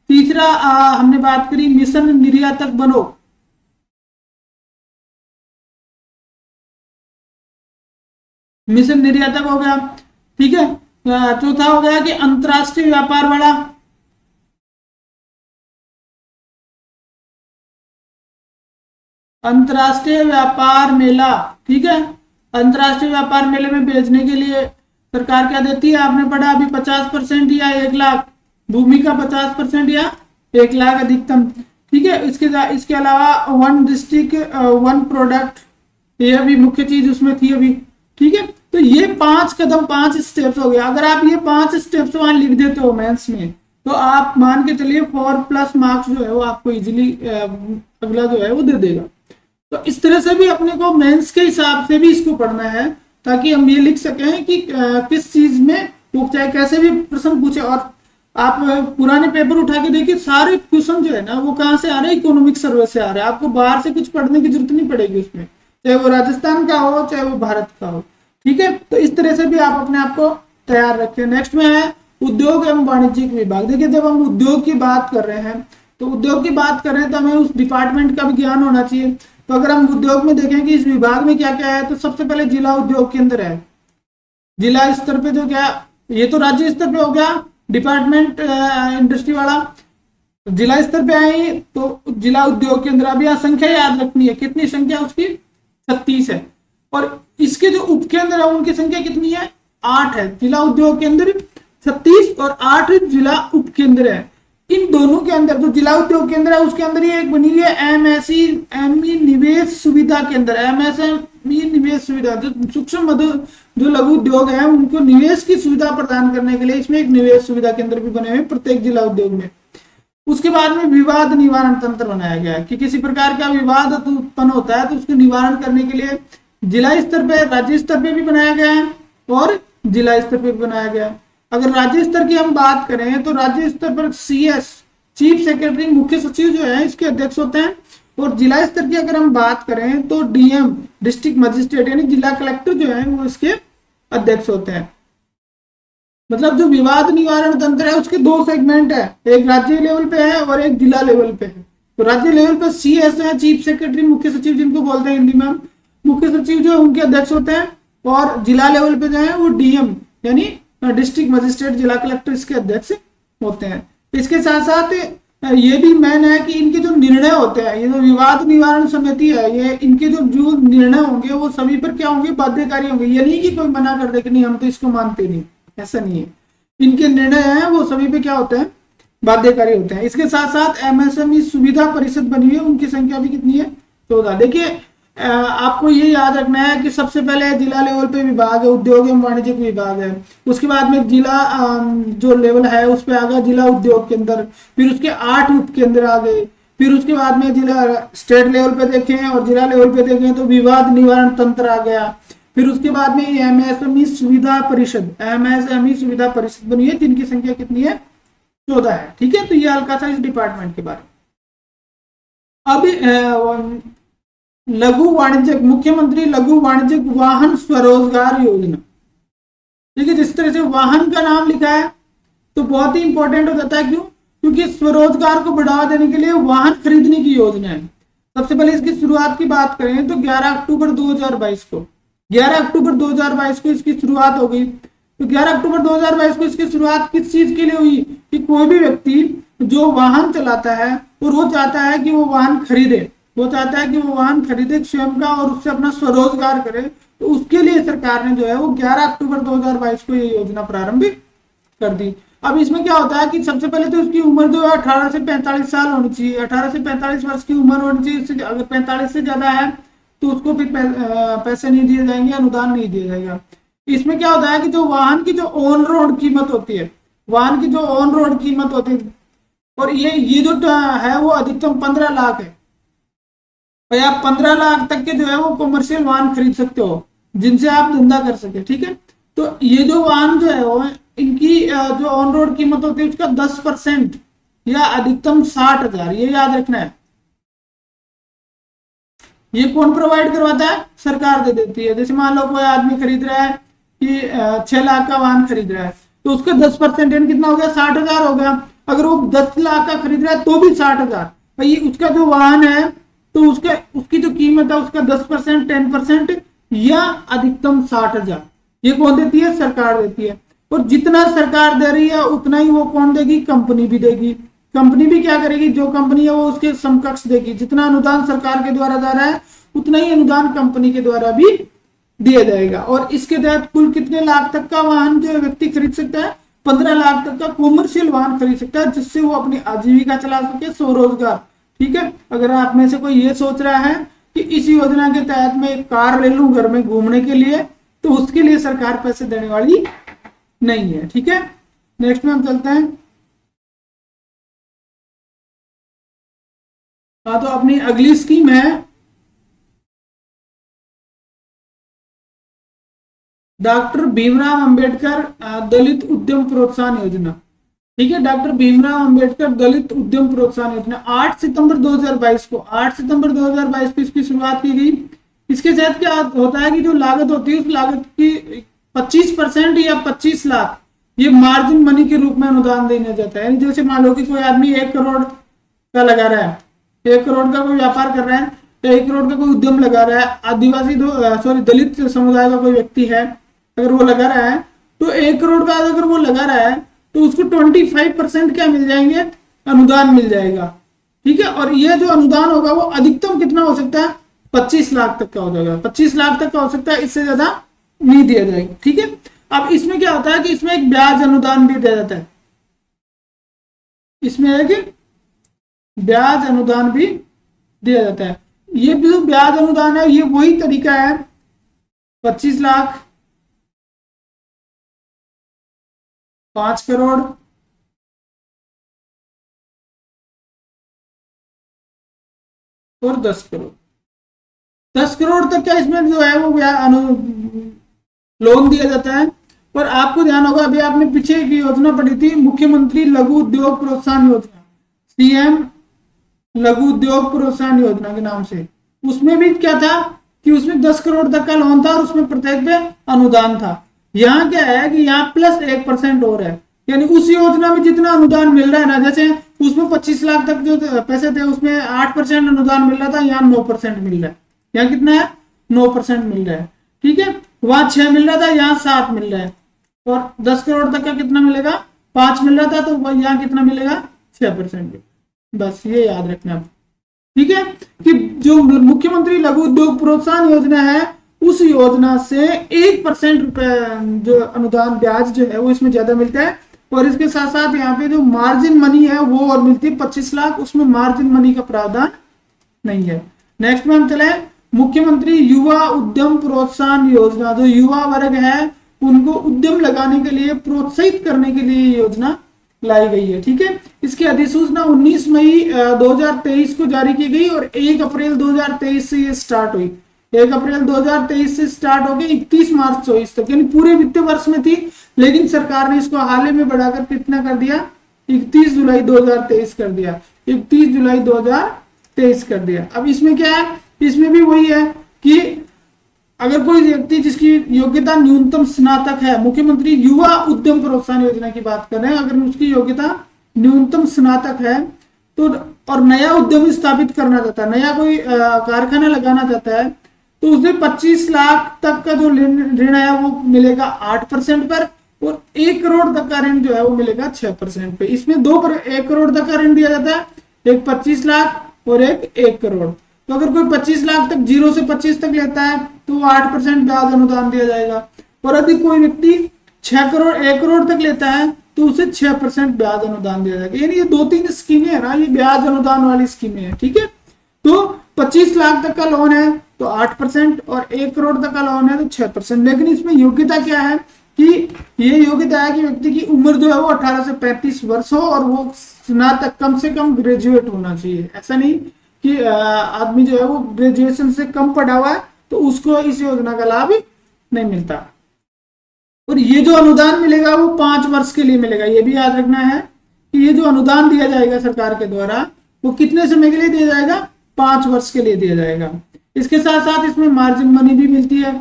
तीसरा हमने बात करी मिशन निर्यातक बनो, मिशन निर्यातक हो गया। ठीक है, चौथा हो गया कि अंतरराष्ट्रीय व्यापार बढ़ा, अंतरराष्ट्रीय व्यापार मेला। ठीक है, अंतरराष्ट्रीय व्यापार मेले में भेजने के लिए सरकार क्या देती है, आपने पढ़ा अभी 50% या 1 लाख, भूमि का 50% या 1 लाख अधिकतम। ठीक है, इसके अलावा वन डिस्ट्रिक्ट वन प्रोडक्ट, ये भी मुख्य चीज उसमें थी अभी। ठीक है, तो ये 5 कदम 5 स्टेप्स हो गया। अगर आप ये 5 स्टेप्स वहां लिख देते हो मेंस में तो आप मान के चलिए 4+ मार्क्स जो है वो आपको इजीली अगला जो है वो दे देगा। तो इस तरह से भी अपने को मेंस के हिसाब से भी इसको पढ़ना है ताकि हम ये लिख सकें कि किस चीज में वो चाहे कैसे भी प्रश्न पूछे। और आप पुराने पेपर उठा के देखिए, सारे क्वेश्चन जो है ना वो कहाँ से आ रहे हैं, इकोनॉमिक सर्वे से आ रहे हैं। आपको बाहर से कुछ पढ़ने की जरूरत नहीं पड़ेगी उसमें, चाहे वो राजस्थान का हो चाहे वो भारत का हो। ठीक है, तो इस तरह से भी आप अपने आप को तैयार रखें। नेक्स्ट में है उद्योग एवं वाणिज्यिक विभाग। देखिए, जब हम उद्योग की बात कर रहे हैं तो उद्योग की बात कर रहे हैं तो हमें उस डिपार्टमेंट का भी ज्ञान होना चाहिए। तो अगर हम उद्योग में देखें कि इस विभाग में क्या क्या है, तो सबसे पहले जिला उद्योग केंद्र है। जिला स्तर पे जो क्या, ये तो राज्य स्तर पे हो गया डिपार्टमेंट इंडस्ट्री वाला। जिला स्तर पे आई तो जिला उद्योग केंद्र। अभी यहाँ संख्या याद रखनी है, कितनी संख्या उसकी, 36 है। और इसके जो उपकेंद्र है उनकी संख्या कितनी है, 8 है। जिला उद्योग केंद्र 36 और 8 जिला उपकेंद्र है। इन दोनों के अंदर जो जिला उद्योग केंद्र है उसके अंदर ये एक बनी हुई है MSME निवेश सुविधा केंद्र। MSME निवेश सुविधा, जो सूक्ष्म मध्य जो लघु उद्योग है उनको निवेश की सुविधा प्रदान करने के लिए इसमें एक निवेश सुविधा केंद्र भी बने हुए प्रत्येक जिला उद्योग में। उसके बाद में विवाद निवारण तंत्र बनाया गया है कि किसी प्रकार का विवाद उत्पन्न होता है तो उसको निवारण करने के लिए जिला स्तर पे, राज्य स्तर पे भी बनाया गया है और जिला स्तर पे भी बनाया गया है। अगर राज्य स्तर की हम बात करें तो राज्य स्तर पर CS चीफ सेक्रेटरी, मुख्य सचिव जो है इसके अध्यक्ष होते हैं। और जिला स्तर की अगर हम बात करें तो DM डिस्ट्रिक्ट मजिस्ट्रेट यानी जिला कलेक्टर जो है वो इसके अध्यक्ष होते हैं। मतलब जो विवाद निवारण तंत्र है उसके 2 सेगमेंट है, एक राज्य लेवल पे है और एक जिला लेवल पे है। तो राज्य लेवल पे CS है, चीफ सेक्रेटरी, मुख्य सचिव जिनको बोलते हैं हिंदी में, मुख्य सचिव जो उनके अध्यक्ष होते हैं। और जिला लेवल पे जो है वो DM यानी डिस्ट्रिक्ट मजिस्ट्रेट, जिला कलेक्टर इसके अध्यक्ष होते हैं। इसके साथ साथ ये भी मेन है कि इनके जो निर्णय होते हैं, ये जो विवाद निवारण समिति है, ये इनके जो निर्णय होंगे वो सभी पर क्या होंगे, बाध्यकारी होंगे। ये नहीं कि कोई मना कर दे कि नहीं हम तो इसको मानते नहीं, ऐसा नहीं है। इनके निर्णय हैं वो सभी पे क्या होते हैं, बाध्यकारी होते हैं। इसके साथ साथ MSME सुविधा परिषद बनी हुई है, उनकी संख्या भी कितनी है, 14। देखिए, आपको ये याद रखना है कि सबसे पहले जिला लेवल पे विभाग है, उद्योग एवं वाणिज्यिक विभाग है। उसके बाद में जिला जो लेवल है उस पे आ गया जिला उद्योग केंद्र, फिर उसके 8 उपकेंद्र आ गए, फिर उसके बाद में जिला स्टेट लेवल पे देखें और जिला लेवल पे देखें तो विवाद निवारण तंत्र आ गया। फिर उसके बाद में एमएसएमई सुविधा परिषद, एमएसएमई सुविधा परिषद बनी है, जिनकी संख्या कितनी है, 14 है। ठीक है, तो ये हल्का सा इस डिपार्टमेंट के बारे में। अब लघु वाणिज्यिक, मुख्यमंत्री लघु वाणिज्यिक वाहन स्वरोजगार योजना। ठीक है, जिस तरह से वाहन का नाम लिखा है तो बहुत ही इंपॉर्टेंट हो जाता है। क्यों? क्योंकि स्वरोजगार को बढ़ावा देने के लिए वाहन खरीदने की योजना है। सबसे पहले इसकी शुरुआत की बात करें तो 11 अक्टूबर 2022 को, 11 अक्टूबर 2022 को इसकी शुरुआत हो गई। तो 11 अक्टूबर 2022 को इसकी शुरुआत किस चीज के लिए हुई कि कोई भी व्यक्ति जो वाहन चलाता है और वो चाहता है कि वो वाहन खरीदे, वो चाहता है कि वो वाहन खरीदे स्वयं का और उससे अपना स्वरोजगार करे, तो उसके लिए सरकार ने जो है वो 11 अक्टूबर 2022 को ये योजना प्रारंभ कर दी। अब इसमें क्या होता है कि सबसे पहले तो उसकी उम्र जो है 18 से 45 साल होनी चाहिए, 18 से 45 वर्ष की उम्र होनी चाहिए। अगर 45 से ज्यादा है तो उसको फिर पैसे नहीं दिए जाएंगे, अनुदान नहीं दिया जाएगा। इसमें क्या होता है कि जो वाहन की जो ऑन रोड कीमत होती है, वाहन की जो ऑन रोड कीमत होती है, और ये जो है वो अधिकतम 15 लाख है। भाई आप 15 लाख तक के जो है वो कमर्शियल वाहन खरीद सकते हो जिनसे आप धंधा कर सके। ठीक है, तो ये जो वाहन जो है वो इनकी जो ऑन रोड कीमत होती है उसका 10% या अधिकतम 60,000, ये याद रखना है। ये कौन प्रोवाइड करवाता है? सरकार दे देती है। जैसे मान लो कोई आदमी खरीद रहा है कि 6 लाख का वाहन खरीद रहा है तो उसका 10% यानी कितना हो गया, 60,000 हो गया। अगर वो 10 लाख का खरीद रहा है तो भी 60,000। भाई उसका जो वाहन है तो उसकी जो कीमत है उसका 10%, 10% या अधिकतम 60,000, ये कौन देती है? सरकार देती है। और जितना सरकार दे रही है उतना ही वो कौन देगी? कंपनी भी देगी। कंपनी भी क्या करेगी? जो कंपनी है वो उसके समकक्ष देगी। जितना अनुदान सरकार के द्वारा जा रहा है उतना ही अनुदान कंपनी के द्वारा भी दिया जाएगा। और इसके तहत कुल कितने लाख तक का वाहन जो व्यक्ति खरीद सकता है? 15 लाख तक का कॉमर्शियल वाहन खरीद सकता है, जिससे वो अपनी आजीविका चला सके, स्वरोजगार। ठीक है, अगर आप में से कोई ये सोच रहा है कि इस योजना के तहत मैं एक कार ले लूं घर में घूमने के लिए, तो उसके लिए सरकार पैसे देने वाली नहीं है। ठीक है, नेक्स्ट में हम चलते हैं। हाँ, तो अपनी अगली स्कीम है डॉक्टर भीमराव अंबेडकर दलित उद्यम प्रोत्साहन योजना। ठीक है, डॉक्टर भीमराव अंबेडकर दलित उद्यम प्रोत्साहन योजना 8 सितंबर 2022 को, 8 सितंबर 2022 को इसकी शुरुआत की गई। इसके तहत क्या होता है कि जो लागत होती है उस लागत की 25% या 25 लाख ये मार्जिन मनी के रूप में अनुदान देने जाता है। जैसे मान लो कि कोई आदमी 1 करोड़ का लगा रहा है, 1 करोड़ का कोई व्यापार कर रहा है, 1 करोड़ का कोई उद्यम लगा रहा है, आदिवासी दलित समुदाय का कोई व्यक्ति है, अगर वो लगा रहा है तो 1 करोड़ का अगर वो लगा रहा है तो उसको 25% क्या मिल जाएंगे? अनुदान मिल जाएगा। ठीक है, और ये जो अनुदान होगा वो अधिकतम कितना हो सकता है? 25 लाख तक का हो जाएगा, 25 लाख तक का हो सकता है, इससे ज्यादा नहीं दिया जाएगा। ठीक है, अब इसमें क्या होता है कि इसमें एक ब्याज अनुदान भी दिया जाता है, इसमें एक ब्याज अनुदान भी दिया जाता है। ये जो ब्याज अनुदान है ये वही तरीका है, 25 लाख, 5 करोड़ और 10 करोड़। 10 करोड़ तक का इसमें जो है वो लोन दिया जाता है। और आपको ध्यान होगा अभी आपने पीछे एक योजना पढ़ी थी, मुख्यमंत्री लघु उद्योग प्रोत्साहन योजना, सीएम लघु उद्योग प्रोत्साहन योजना के नाम से। उसमें भी क्या था कि उसमें 10 करोड़ तक का लोन था और उसमें प्रत्येक पे अनुदान था। यहाँ क्या है कि यहाँ प्लस 1% और है, यानी उस योजना में जितना अनुदान मिल रहा है ना, जैसे उसमें 25 लाख तक जो पैसे थे उसमें 8% अनुदान मिल रहा था, यहाँ 9% मिल रहा है। यहाँ कितना है? 9% मिल रहा है। ठीक है, वहां 6 मिल रहा था, यहाँ 7 मिल रहा है। और 10 करोड़ तक का कितना मिलेगा? 5 मिल रहा था, तो यहाँ कितना मिलेगा? 6%। बस ये याद रखना आप। ठीक है, कि जो मुख्यमंत्री लघु उद्योग प्रोत्साहन योजना है उस योजना से 1% रुपए जो अनुदान ब्याज जो है वो इसमें ज्यादा मिलता है। और इसके साथ साथ यहाँ पे जो मार्जिन मनी है वो और मिलती है 25 लाख, उसमें मार्जिन मनी का प्रावधान नहीं है। नेक्स्ट में हम चले, मुख्यमंत्री युवा उद्यम प्रोत्साहन योजना। जो युवा वर्ग है उनको उद्यम लगाने के लिए प्रोत्साहित करने के लिए योजना लाई गई है। ठीक है, इसकी अधिसूचना 19 मई 2023 को जारी की गई और 1 अप्रैल 2023 से ये स्टार्ट हुई। 1 अप्रैल 2023 से स्टार्ट होकर 31 मार्च 24 तक, यानी पूरे वित्तीय वर्ष में थी, लेकिन सरकार ने इसको हाल ही में बढ़ाकर कितना कर दिया, 31 जुलाई 2023 कर दिया, 31 जुलाई 2023 कर दिया। अब इसमें क्या है, इसमें भी वही है कि अगर कोई व्यक्ति जिसकी योग्यता न्यूनतम स्नातक है, मुख्यमंत्री युवा उद्यम प्रोत्साहन योजना की बात कर रहे हैं, अगर उसकी योग्यता न्यूनतम स्नातक है तो और नया उद्यम स्थापित करना चाहता है, नया कोई कारखाना लगाना चाहता है, तो उसे 25 लाख तक का जो ऋण है वो मिलेगा 8% पर, और 1 करोड़ तक का ऋण जो है वो मिलेगा 6% पे। इसमें 1 करोड़ तक का ऋण दिया जाता है, एक 25 लाख और एक 1 करोड़। तो अगर कोई 25 लाख तक 0 से 25 तक लेता है तो 8% ब्याज अनुदान दिया जाएगा, और यदि कोई व्यक्ति 1 करोड़ तक लेता है तो उसे 6% ब्याज अनुदान दिया जाएगा। यानी ये 2-3 स्कीमें है ना, ये ब्याज अनुदान वाली स्कीमें है, ठीक है। तो 25 लाख तक का लोन है तो 8%, और 1 करोड़ तक का लोन है तो 6%। लेकिन इसमें योग्यता क्या है कि ये योग्यता है कि व्यक्ति की उम्र जो है वो 18 से 35 वर्ष हो और वो स्नातक कम से कम ग्रेजुएट होना चाहिए। ऐसा नहीं कि आदमी जो है वो ग्रेजुएशन से कम पढ़ा हुआ है तो उसको इस योजना का लाभ नहीं मिलता। और ये जो अनुदान मिलेगा वो 5 वर्ष के लिए मिलेगा। ये भी याद रखना है कि ये जो अनुदान दिया जाएगा सरकार के द्वारा वो कितने समय के लिए दिया जाएगा, 5 वर्ष के लिए दिया जाएगा। इसके साथ साथ इसमें मार्जिन मनी भी मिलती है।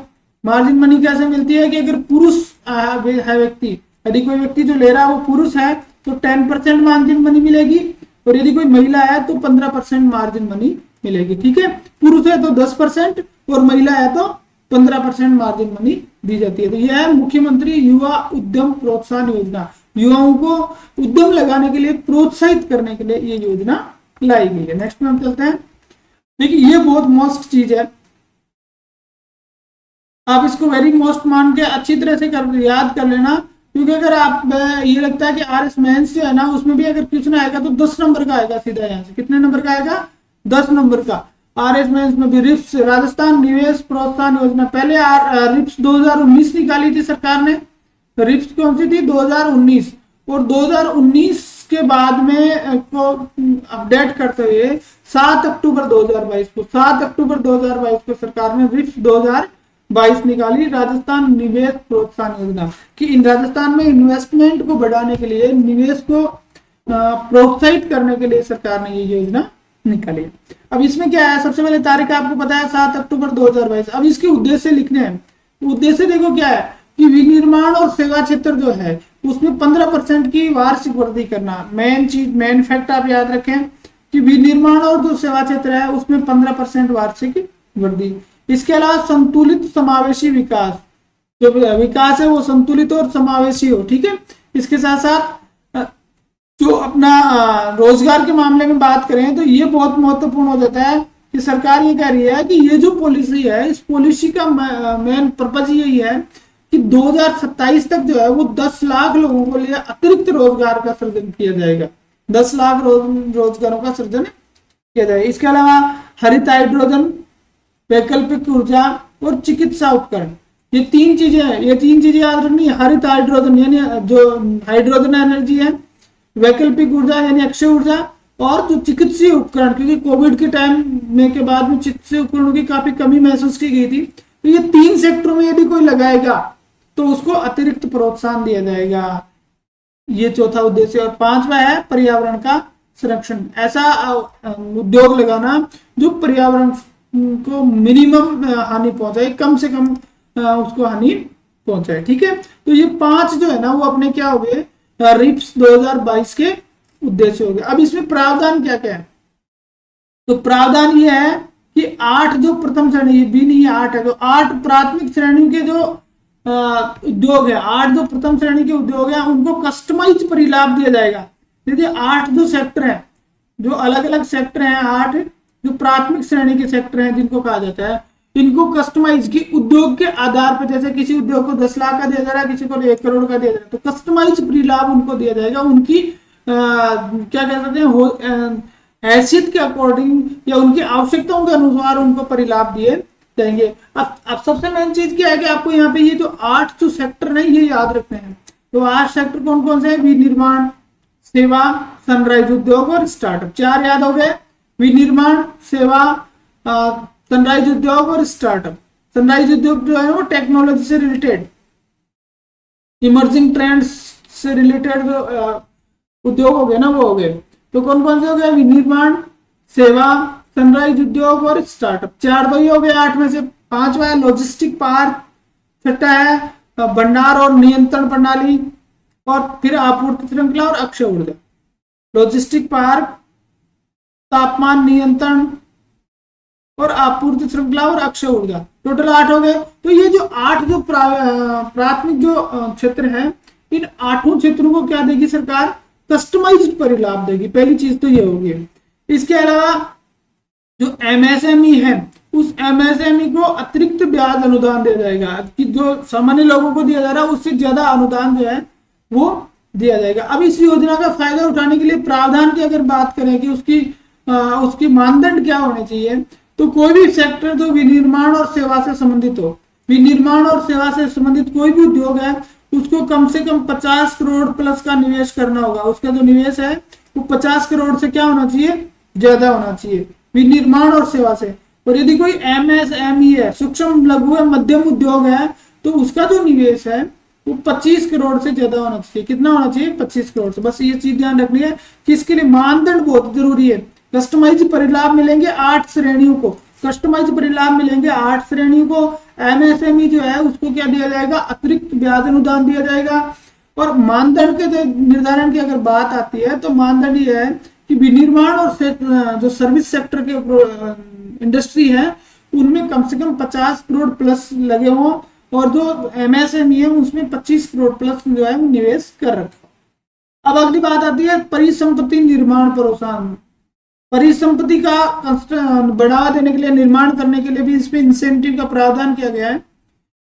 मार्जिन मनी कैसे मिलती है कि अगर पुरुष है व्यक्ति, यदि कोई व्यक्ति जो ले रहा है वो पुरुष है तो 10% मार्जिन मनी मिलेगी, और यदि कोई महिला है तो 15% मार्जिन मनी मिलेगी, ठीक है। पुरुष है तो 10% और महिला है तो 15% मार्जिन मनी दी जाती है। तो यह है मुख्यमंत्री युवा उद्यम प्रोत्साहन योजना। युवाओं को उद्यम लगाने के लिए प्रोत्साहित करने के लिए ये योजना लाई गई है। नेक्स्ट में हम चलते हैं। देखिए ये बहुत मोस्ट चीज है, आप इसको वेरी मोस्ट मान के अच्छी तरह से याद कर लेना, क्योंकि अगर आप ये लगता है कि RS मेंस जो है ना उसमें भी अगर क्वेश्चन आएगा तो 10 नंबर का आएगा सीधा। यहाँ से कितने नंबर का आएगा, 10 नंबर का। RS मेंस में भी रिप्स राजस्थान निवेश प्रोत्साहन योजना, पहले रिप्स 2019 निकाली थी सरकार ने। रिप्स कौन सी थी, 2019, और 2019 के बाद में को अपडेट करते हुए 7 अक्टूबर 2022 को 7 अक्टूबर 2022 को सरकार ने रिप्स 2022 निकाली, राजस्थान निवेश प्रोत्साहन योजना, कि इन राजस्थान में इन्वेस्टमेंट को बढ़ाने के लिए, निवेश को प्रोत्साहित करने के लिए सरकार ने ये योजना निकाली। अब इसमें क्या है, सबसे पहले तारीख आपको पता है 7 अक्टूबर 2022। अब इसके उद्देश्य लिखने हैं। उद्देश्य देखो क्या है कि विनिर्माण और सेवा क्षेत्र जो है उसमें 15% की वार्षिक वृद्धि करना। मेन चीज, मेन फैक्ट आप याद रखें कि विनिर्माण और जो सेवा क्षेत्र है उसमें 15% वार्षिक वृद्धि। इसके अलावा संतुलित समावेशी विकास, जो विकास है वो संतुलित और समावेशी हो, ठीक है। इसके साथ साथ जो अपना रोजगार के मामले में बात करें तो ये बहुत महत्वपूर्ण हो जाता है कि सरकार ये कह रही है कि ये जो पॉलिसी है, इस पॉलिसी का मेन पर्पज यही है कि 2027 तक जो है वो 10 लाख लोगों को लिए अतिरिक्त रोजगार का सृजन किया जाएगा। 10 लाख रोजगारों का सृजन किया जाएगा। इसके अलावा हरित हाइड्रोजन, वैकल्पिक ऊर्जा और चिकित्सा उपकरण, ये 3 चीजें हैं। ये 3 चीजें याद रखनी है। हरित हाइड्रोजन यानी जो हाइड्रोजन एनर्जी है, वैकल्पिक ऊर्जा यानी अक्षय ऊर्जा, और जो चिकित्सीय उपकरण, क्योंकि कोविड के टाइम में के बाद में चिकित्सीय उपकरणों की काफी कमी महसूस की गई थी, तो ये 3 सेक्टरों में यदि कोई लगाएगा तो उसको अतिरिक्त प्रोत्साहन दिया जाएगा। ये चौथा उद्देश्य। और 5वां है पर्यावरण का संरक्षण, ऐसा उद्योग लगाना जो पर्यावरण को मिनिमम हानि पहुंचाए, कम से कम उसको हानि पहुंचाए, ठीक है। तो ये 5 जो है ना वो अपने क्या हो गए, रिप्स 2022 के उद्देश्य हो गए। अब इसमें प्रावधान क्या क्या है, तो प्रावधान ये है कि 8 जो प्रथम श्रेणी, बी नहीं 8 है, तो 8 प्राथमिक श्रेणी के जो उद्योग है, 8 जो प्रथम श्रेणी के उद्योग है उनको कस्टमाइज परिलाभ दिया जाएगा। देखिए 8 जो सेक्टर है, जो अलग अलग सेक्टर हैं, 8 जो प्राथमिक श्रेणी के सेक्टर हैं जिनको कहा जाता है, इनको कस्टमाइज की उद्योग के आधार पर, जैसे किसी उद्योग को 10 लाख का दिया जा रहा है, किसी को 1 करोड़ का दिया जा रहा है, तो कस्टमाइज परिलाभ उनको दिया जाएगा। उनकी क्या कह सकते हैं, हैसियत के अकॉर्डिंग या उनकी आवश्यकताओं के अनुसार उनको परिलाभ दिए जाएंगे। अब सबसे मेन चीज क्या है कि आपको यहाँ पे ये जो 8 जो सेक्टर है ये याद रखने हैं। तो 8 सेक्टर कौन कौन से हैं, विनिर्माण, सेवा, सनराइज उद्योग और स्टार्टअप। चार याद हो गए, विनिर्माण, सेवा, सनराइज उद्योग और स्टार्टअप। सनराइज उद्योग जो है वो टेक्नोलॉजी से रिलेटेड, इमर्जिंग ट्रेंड्स से रिलेटेड जो उद्योग हो गए ना वो हो गए। तो कौन कौन से हो गए, विनिर्माण, सेवा, सनराइज उद्योग और स्टार्टअप। चार तो ही हो गए 8 में से। पांचवा है लॉजिस्टिक पार्क, छठा है भंडार और नियंत्रण प्रणाली, और फिर आपूर्ति श्रृंखला और अक्षय ऊर्जा। लॉजिस्टिक पार्क, तापमान नियंत्रण और आपूर्ति श्रृंखला और अक्षय ऊर्जा, टोटल 8 हो गए। तो ये जो 8 जो प्राथमिक जो क्षेत्र है, इन 8 क्षेत्रों को क्या देगी सरकार, कस्टमाइज्ड परिलाभ देगी। पहली चीज तो ये होगी। इसके अलावा जो एमएसएमई है, उस एमएसएमई को अतिरिक्त ब्याज अनुदान दिया जाएगा, कि जो सामान्य लोगों को दिया जा रहा है उससे ज्यादा अनुदान जो है वो दिया जाएगा। अब इस योजना का फायदा उठाने के लिए प्रावधान की अगर बात करें कि उसकी मानदंड क्या होने चाहिए, तो कोई भी सेक्टर जो विनिर्माण और सेवा से संबंधित हो, विनिर्माण और सेवा से संबंधित कोई भी उद्योग है, उसको कम से कम 50 करोड़ प्लस का निवेश करना होगा। उसका जो निवेश है वो 50 करोड़ से क्या होना चाहिए, ज्यादा होना चाहिए, विनिर्माण और सेवा से। और यदि कोई एमएसएमई है, सूक्ष्म लघु एवं मध्यम उद्योग है, तो उसका जो निवेश है वो 25 करोड़ से ज्यादा होना चाहिए। कितना होना चाहिए, 25 करोड़ से। बस ये चीज ध्यान रखनी है कि इसके लिए मानदंड बहुत जरूरी है। कस्टमाइज परिलाभ मिलेंगे 8 श्रेणियों को, कस्टमाइज परिलाभ मिलेंगे 8 श्रेणियों को। एमएसएमई जो है उसको क्या दिया जाएगा, अतिरिक्त ब्याज अनुदान दिया जाएगा। और मानदंड के निर्धारण की अगर बात आती है, तो मानदंड ये है कि विनिर्माण और जो सर्विस सेक्टर के इंडस्ट्री है, उनमें कम से कम 50 करोड़ प्लस लगे हों, और जो एमएसएमई है उसमें 25 करोड़ प्लस जो है वो निवेश कर रखा। अब अगली बात आती है परिसंपत्ति निर्माण प्रोत्साहन। परिसंपत्ति का बढ़ावा देने के लिए, निर्माण करने के लिए भी इसमें इंसेंटिव का प्रावधान किया गया है।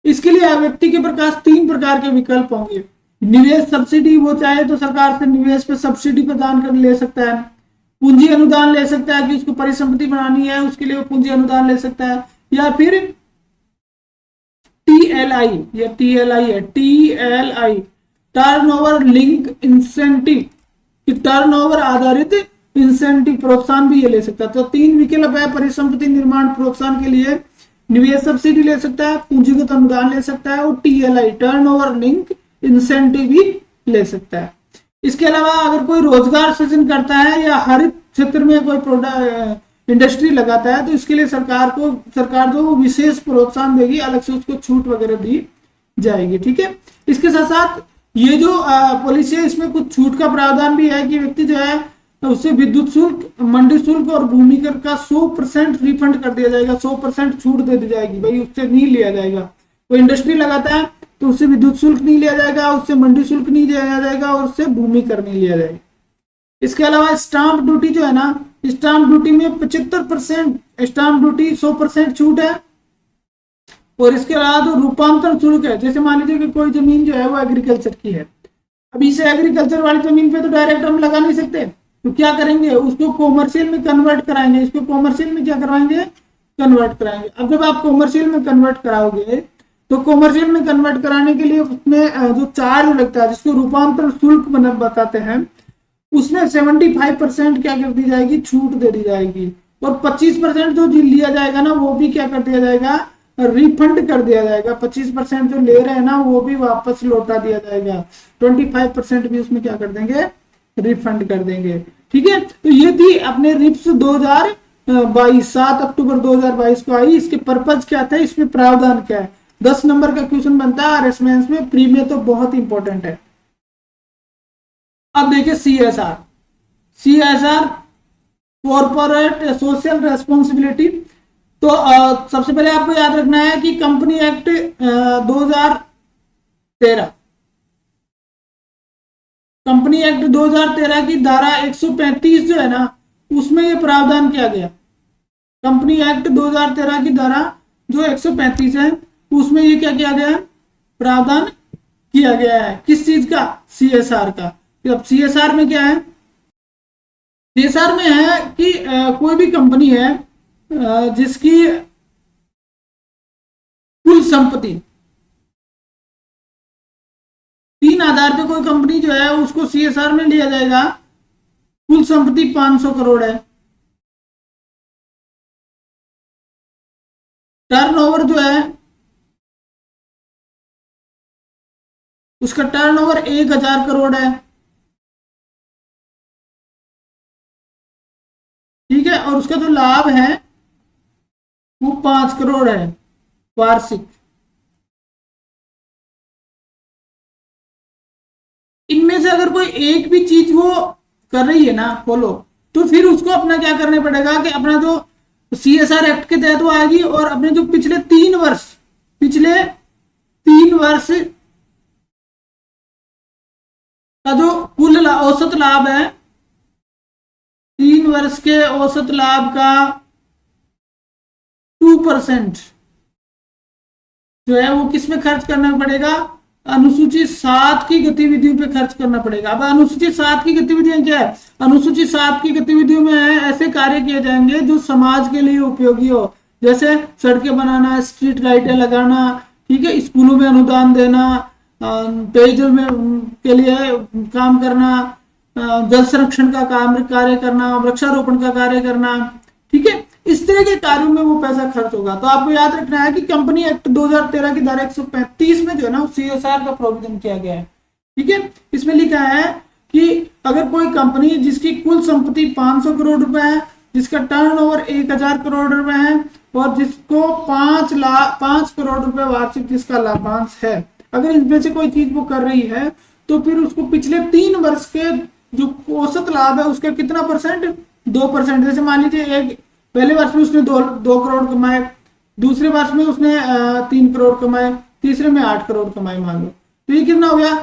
इसके लिए व्यक्ति के प्रकाश 3 प्रकार के विकल्प होंगे। निवेश सब्सिडी, वो चाहे तो सरकार से निवेश पे सब्सिडी प्रदान कर ले सकता है। पूंजी अनुदान ले सकता है कि उसको परिसंपत्ति बनानी है, उसके लिए वो पूंजी अनुदान ले सकता है। या फिर टीएलआई, या टीएलआई है, TLI, turnover link incentive, turnover आधारित इंसेंटिव प्रोत्साहन भी ये ले सकता है। तो 3 विकल्प है परिसंपत्ति निर्माण प्रोत्साहन के लिए। निवेश सब्सिडी ले सकता है, पूंजीगत अनुदान ले सकता है, और टीएलआई, टर्नओवर लिंक इंसेंटिव भी ले सकता है। इसके अलावा अगर कोई रोजगार सृजन करता है या हरित क्षेत्र में कोई प्रोडक्ट इंडस्ट्री लगाता है, तो इसके लिए सरकार जो विशेष प्रोत्साहन देगी, अलग से उसको छूट वगैरह दी जाएगी। ठीक है। इसके साथ साथ ये जो पॉलिसी है, इसमें कुछ छूट का प्रावधान भी है कि व्यक्ति जो है उससे विद्युत शुल्क, मंडी शुल्क और भूमि कर का 100% रिफंड कर दिया जाएगा, 100% छूट दे दी जाएगी। भाई उससे नहीं लिया जाएगा। कोई इंडस्ट्री लगाता है तो उससे विद्युत शुल्क नहीं लिया जाएगा, उससे मंडी शुल्क नहीं लिया जाएगा, और उससे भूमि कर नहीं लिया जाएगा। इसके अलावा स्टाम्प ड्यूटी जो है ना, स्टाम्प ड्यूटी में 75% स्टाम्प ड्यूटी 100% छूट है। और इसके अलावा जो रूपांतरण शुल्क है, जैसे मान लीजिए कि कोई जमीन जो है वो एग्रीकल्चर की है, अभी इसे एग्रीकल्चर वाली जमीन पे तो डायरेक्ट हम लगा नहीं सकते, तो क्या करेंगे, उसको कॉमर्शियल में कन्वर्ट कराएंगे। इसको कॉमर्शियल में क्या करवाएंगे, कन्वर्ट कराएंगे। अब जब आप कॉमर्शियल में कन्वर्ट कराओगे, तो कॉमर्शियल में कन्वर्ट कराने के लिए उसमें जो चार्ज लगता है, जिसको रूपांतरण शुल्क बताते हैं, उसमें 75% क्या कर दी जाएगी, छूट दे दी जाएगी। और 25% जो लिया जाएगा ना, वो भी क्या कर दिया जाएगा, रिफंड कर दिया जाएगा। 25% जो ले रहे हैं ना, वो भी वापस लौटा दिया जाएगा। 25% भी उसमें क्या कर देंगे, रिफंड कर देंगे। ठीक है। तो ये थी अपने रिप्स 2022, 7 अक्टूबर 2022 को आई। इसके पर्पज क्या था, इसमें प्रावधान क्या है। 10 नंबर का क्वेश्चन बनता है RS मेंस में, प्री में तो बहुत इंपॉर्टेंट है। अब देखिए CSR, कॉर्पोरेट सोशल रेस्पॉन्सिबिलिटी। तो सबसे पहले आपको याद रखना है कि कंपनी एक्ट 2013, कंपनी एक्ट 2013 की धारा 135 जो है ना, उसमें ये प्रावधान किया गया। कंपनी एक्ट 2013 की धारा जो 135 है, उसमें ये क्या किया गया है, प्रावधान किया गया है। किस चीज का, CSR का। अब CSR में क्या है, CSR में है कि कोई भी कंपनी है जिसकी कुल संपत्ति आधार पे कोई कंपनी जो है उसको CSR में लिया जाएगा। कुल संपत्ति 500 करोड़ है। टर्नओवर जो है उसका टर्नओवर 1000 करोड़ है, ठीक है। और उसका जो लाभ है वो 5 करोड़ है वार्षिक। इनमें से अगर कोई एक भी चीज वो कर रही है ना फॉलो, तो फिर उसको अपना क्या करना पड़ेगा कि अपना जो CSR एक्ट के तहत वो आएगी, और अपने जो पिछले 3 वर्ष का जो कुल औसत लाभ है, 3 वर्ष के औसत लाभ का 2% जो है वो किस में खर्च करना पड़ेगा, अनुसूची 7 की गतिविधियों पे खर्च करना पड़ेगा। अब अनुसूची 7 की गतिविधियां क्या है? अनुसूची 7 की गतिविधियों में ऐसे कार्य किए जाएंगे जो समाज के लिए उपयोगी हो, जैसे सड़कें बनाना, स्ट्रीट लाइटें लगाना, ठीक है, स्कूलों में अनुदान देना, पेयजल में के लिए काम करना, जल संरक्षण का कार्य करना, वृक्षारोपण का कार्य करना, ठीक है। इस तरह के कार्यों में वो पैसा खर्च होगा। तो आपको याद रखना है कि कंपनी एक्ट 2013 की धारा 135 में जो है ना CSR का प्रोविजन किया गया है, ठीक है। इसमें लिखा है कि अगर कोई कंपनी जिसकी कुल संपत्ति 500 करोड़ रुपए है, जिसका टर्नओवर 1000 करोड़ रुपए है, और जिसको 5 करोड़ रुपए वार्षिक जिसका लाभांश है, अगर इनमें से कोई चीज वो कर रही है, तो फिर उसको पिछले 3 वर्ष के जो औसत लाभ है उसका कितना परसेंट? 2%। जैसे मान लीजिए एक पहले वर्ष में उसने 2 करोड़ कमाए, दूसरे वर्ष में उसने 3 करोड़ कमाए, तीसरे में 8 करोड़ कमाए, मान लो, तो ये कितना हो गया?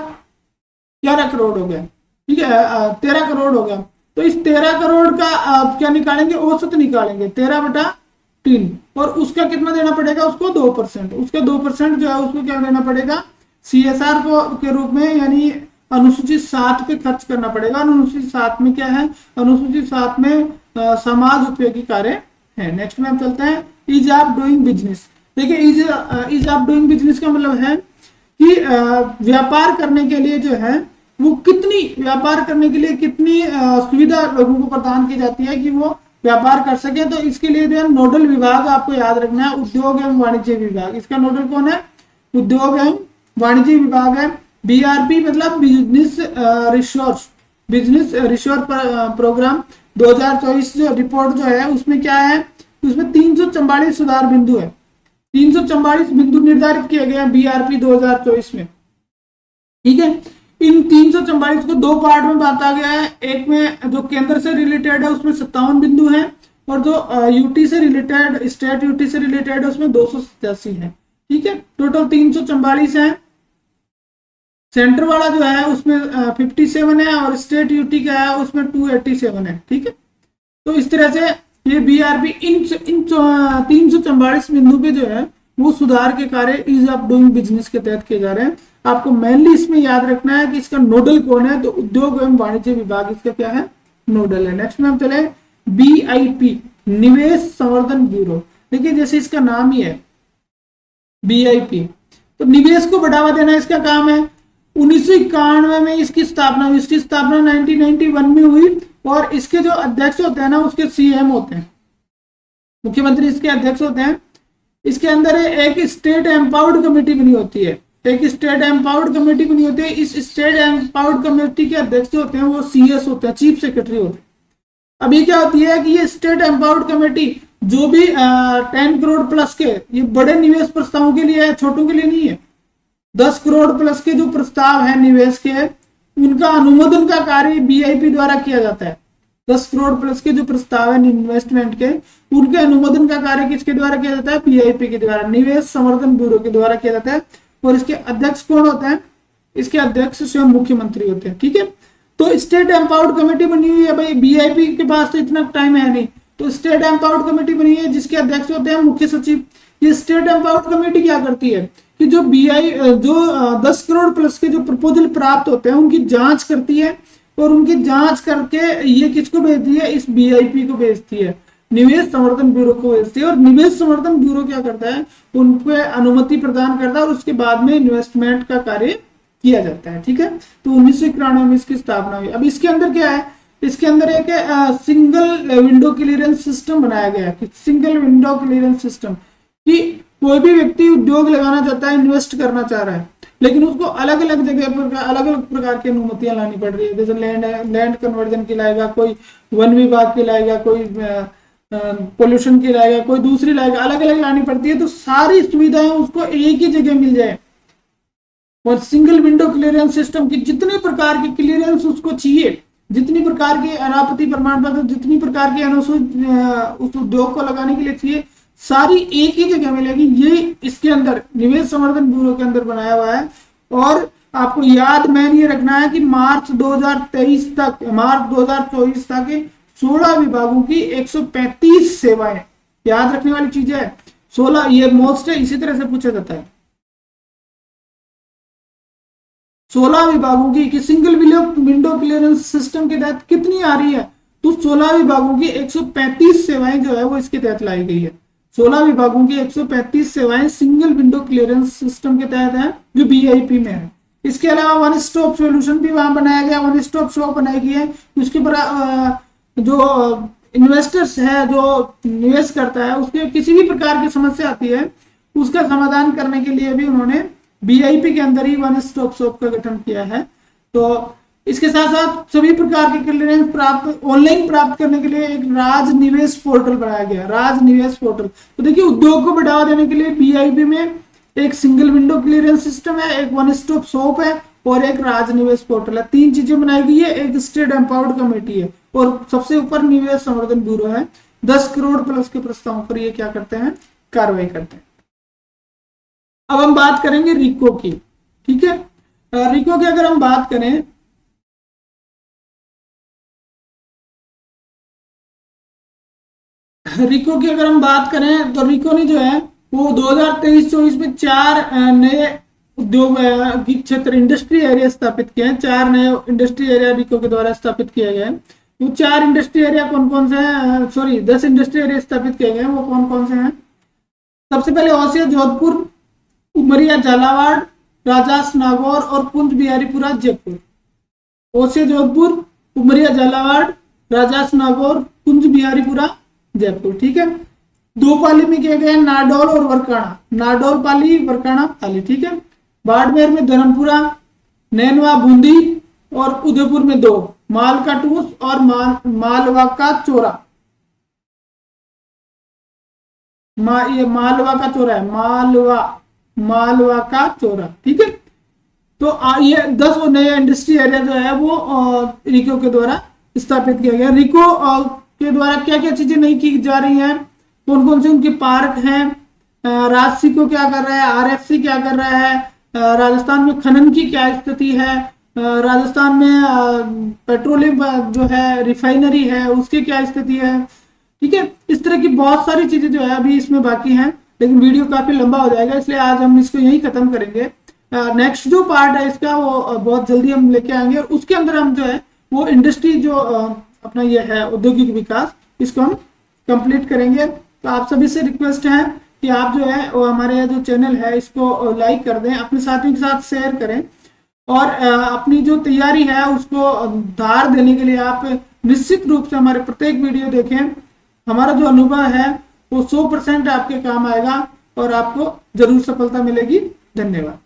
11 करोड़ हो गया, ठीक है, 13 करोड़ हो गया। तो इस 13 करोड़ का क्या निकालेंगे? औसत निकालेंगे, 13/3, और उसका कितना देना पड़ेगा उसको? 2%। उसका 2% जो है उसको क्या देना पड़ेगा? CSR को के रूप में, यानी अनुसूची 7 पे खर्च करना पड़ेगा। अनुसूची 7 में क्या है? अनुसूची 7 में समाज उपयोगी कार्य है। नेक्स्ट में हम चलते हैं ईज ऑफ डूइंग बिजनेस। देखिए ईज ऑफ डूइंग बिजनेस का मतलब है कि व्यापार करने के लिए जो है वो व्यापार करने के लिए कितनी सुविधा लोगों को प्रदान की जाती है कि वो व्यापार कर सके। तो इसके लिए जो है नोडल विभाग आपको याद रखना है, उद्योग एवं वाणिज्य विभाग। इसका नोडल कौन है? उद्योग एवं वाणिज्य विभाग है। BRP मतलब बिजनेस रिसोर्स प्रोग्राम 2024 जो रिपोर्ट जो है उसमें क्या है? उसमें 344 सुधार बिंदु है, 344 बिंदु निर्धारित किए गए हैं BRP 2024 में, ठीक है। इन 344 को 2 पार्ट में बांटा गया है। एक में जो केंद्र से रिलेटेड है उसमें 57 बिंदु है, और जो यूटी से रिलेटेड, स्टेट यूटी से रिलेटेड है उसमें 287 है, ठीक है। टोटल 344 है। सेंटर वाला जो है उसमें 57 है, और स्टेट यूटी का है उसमें 287 है, ठीक है। तो इस तरह से ये BRP इन 344 बिंदु पे जो है वो सुधार के कार्य ईज ऑफ डूइंग बिजनेस के तहत किए जा रहे हैं। आपको मेनली इसमें याद रखना है कि इसका नोडल कौन है, तो उद्योग एवं वाणिज्य विभाग इसका क्या है? नोडल है। नेक्स्ट में हम चले BIP निवेश संवर्धन ब्यूरो। देखिए जैसे इसका नाम ही है BIP, तो निवेश को बढ़ावा देना इसका काम है। 1991 में इसकी स्थापना हुई। इसकी स्थापना 1991 में हुई, और इसके जो अध्यक्ष होते हैं ना उसके CM होते हैं, मुख्यमंत्री इसके अध्यक्ष होते हैं। इसके अंदर एक स्टेट एम्पावर्ड कमेटी बनी होती है, एक स्टेट एम्पावर्ड कमेटी बनी होती है। इस स्टेट एम्पावर्ड कमेटी के अध्यक्ष होते हैं वो CS होते हैं, चीफ सेक्रेटरी होते हैं। अब ये क्या होती है कि ये स्टेट एम्पावर्ड कमेटी जो भी 10 करोड़ प्लस के, ये बड़े निवेश प्रस्तावों के लिए है, छोटों के लिए नहीं है। 10 करोड़ प्लस के जो प्रस्ताव है निवेश के, उनका अनुमोदन का कार्य BIP द्वारा किया जाता है। 10 करोड़ प्लस के जो प्रस्ताव है इन्वेस्टमेंट के, उनके अनुमोदन का कार्य किसके द्वारा किया जाता है? BIP के द्वारा, निवेश संवर्धन ब्यूरो के द्वारा किया जाता है। और इसके अध्यक्ष कौन होते हैं? इसके अध्यक्ष स्वयं मुख्यमंत्री होते हैं, ठीक है। तो स्टेट एम्पावर्ड कमेटी बनी हुई है। भाई BIP के पास तो इतना टाइम है नहीं, तो स्टेट एम्पावर्ड कमेटी बनी है जिसके अध्यक्ष होते हैं मुख्य सचिव। ये स्टेट एम्पावर्ड कमेटी क्या करती है कि जो 10 करोड़ प्लस के जो प्रपोजल प्राप्त होते हैं उनकी जांच करती है, और उनकी जांच करके ये किसको भेजती है? इस BIP को भेजती है, निवेश संवर्धन ब्यूरो को भेजती है। और निवेश संवर्धन ब्यूरो क्या करता है? उनको अनुमति प्रदान करता है, और उसके बाद में इन्वेस्टमेंट का कार्य किया जाता है। ठीक है, तो 1991 में इसकी स्थापना हुई। अब इसके अंदर क्या है, इसके अंदर एक सिंगल विंडो क्लियरेंस सिस्टम बनाया गया है कि सिंगल विंडो क्लियरेंस सिस्टम, कि कोई भी व्यक्ति उद्योग लगाना चाहता है, इन्वेस्ट करना चाह रहा है, लेकिन उसको अलग अलग जगह पर अलग अलग प्रकार की अनुमतियां लानी पड़ रही है। जैसे लैंड कन्वर्जन की लाएगा, कोई वन विभाग की लाएगा, कोई पोल्यूशन की लाएगा, कोई दूसरी लाएगा, अलग अलग लानी पड़ती है। तो सारी सुविधाएं उसको एक ही जगह मिल जाए, और सिंगल विंडो क्लियरेंस सिस्टम की जितने प्रकार की क्लियरेंस उसको चाहिए, जितनी प्रकार के अनापत्ति प्रमाण पत्र, जितनी प्रकार की अनुसूची उस उद्योग को लगाने के लिए चाहिए, सारी एक ही जगह मिलेगी। ये इसके अंदर निवेश संवर्धन ब्यूरो के अंदर बनाया हुआ है। और आपको याद मैन ये रखना है कि मार्च 2023 तक, मार्च 2024 तक 16 विभागों की 135 सेवाएं, याद रखने वाली चीज है 16, ये मोस्ट है, इसी तरह से पूछा जाता है। 16 विभागों की सिंगल विंडो क्लियरेंस सिस्टम के तहत कितनी आ रही है, तो 16 विभागों की 135 सेवाएं जो है वो इसके तहत लाई गई है। 16 विभागों की 135 सेवाएं सिंगल विंडो क्लियरेंस सिस्टम के तहत है, जो बीआईपी में है। इसके अलावा वन स्टॉप सॉल्यूशन भी वहां बनाया गया, वन स्टॉप शॉप बनाई गई है। उसके पर जो इन्वेस्टर्स है, जो निवेश करता है, उसके किसी भी प्रकार की समस्या आती है, उसका समाधान करने के लिए भी उन्होंने बीआईपी के अंदर ही वन स्टॉप शॉप का गठन किया है। तो इसके साथ साथ सभी प्रकार के क्लियरेंस प्राप्त ऑनलाइन प्राप्त करने के लिए एक राज निवेश पोर्टल बनाया गया, राज निवेश पोर्टल। तो देखिए, उद्योग को बढ़ावा देने के लिए बीआईपी में एक सिंगल विंडो क्लियरेंस सिस्टम है, एक वन स्टॉप शॉप है, और एक राज निवेश पोर्टल है। 3 चीजें बनाई गई है। एक स्टेट एम्पावर्ड कमेटी है, और सबसे ऊपर निवेश संवर्धन ब्यूरो है। 10 करोड़ प्लस के प्रस्तावों पर ये क्या करते हैं, कार्रवाई करते हैं। अब हम बात करेंगे रिको की। ठीक है, रिको की अगर हम बात करें, रिको की अगर हम बात करें तो रिको ने जो है वो 2023-24 में 4 नए उद्योग क्षेत्र इंडस्ट्री एरिया स्थापित किए हैं। 4 नए इंडस्ट्री एरिया रिको के द्वारा स्थापित किए गए हैं। वो 4 इंडस्ट्री एरिया कौन कौन से हैं, सॉरी 10 इंडस्ट्री एरिया स्थापित किए गए हैं, वो कौन कौन से हैं। सबसे पहले ओसिया जोधपुर, उमरिया झालावाड़, राजास नागौर और कुंज बिहारीपुरा जयपुर। ओसिया जोधपुर, उमरिया झालावाड़, राजास नागौर, कुंज बिहारीपुरा जयपुर। ठीक है, 2 पाली में किए गए नाडौल और वरकाणा, नाडौल पाली, वरकाणा पाली। ठीक है, बाड़मेर में धर्मपुरा, नैनवा बूंदी, और उदयपुर में 2, मालका टूस और मालवा का चोरा। ये मालवा का चोरा है, मालवा का चोरा। ठीक है, तो ये 10 नए इंडस्ट्री एरिया जो है वो रिको के द्वारा स्थापित किया गया। रिको के द्वारा क्या क्या चीजें नहीं की जा रही हैं, कौन कौन से उनके पार्क हैं, राजसी को क्या कर रहा है, आरएफसी क्या कर रहा है, राजस्थान में खनन की क्या स्थिति है, राजस्थान में पेट्रोलियम जो है रिफाइनरी है उसकी क्या स्थिति है। ठीक है, इस तरह की बहुत सारी चीजें जो है अभी इसमें बाकी हैं, लेकिन वीडियो काफी लंबा हो जाएगा, इसलिए आज हम इसको यही खत्म करेंगे। नेक्स्ट जो पार्ट है इसका वो बहुत जल्दी हम लेके आएंगे, और उसके अंदर हम जो है वो इंडस्ट्री जो अपना ये है औद्योगिक विकास, इसको हम कंप्लीट करेंगे। तो आप सभी से रिक्वेस्ट है कि आप जो है वो हमारे जो चैनल है इसको लाइक कर दें, अपने साथियों के साथ शेयर करें, और अपनी जो तैयारी है उसको धार देने के लिए आप निश्चित रूप से हमारे प्रत्येक वीडियो देखें। हमारा जो अनुभव है वो 100% आपके काम आएगा और आपको जरूर सफलता मिलेगी। धन्यवाद।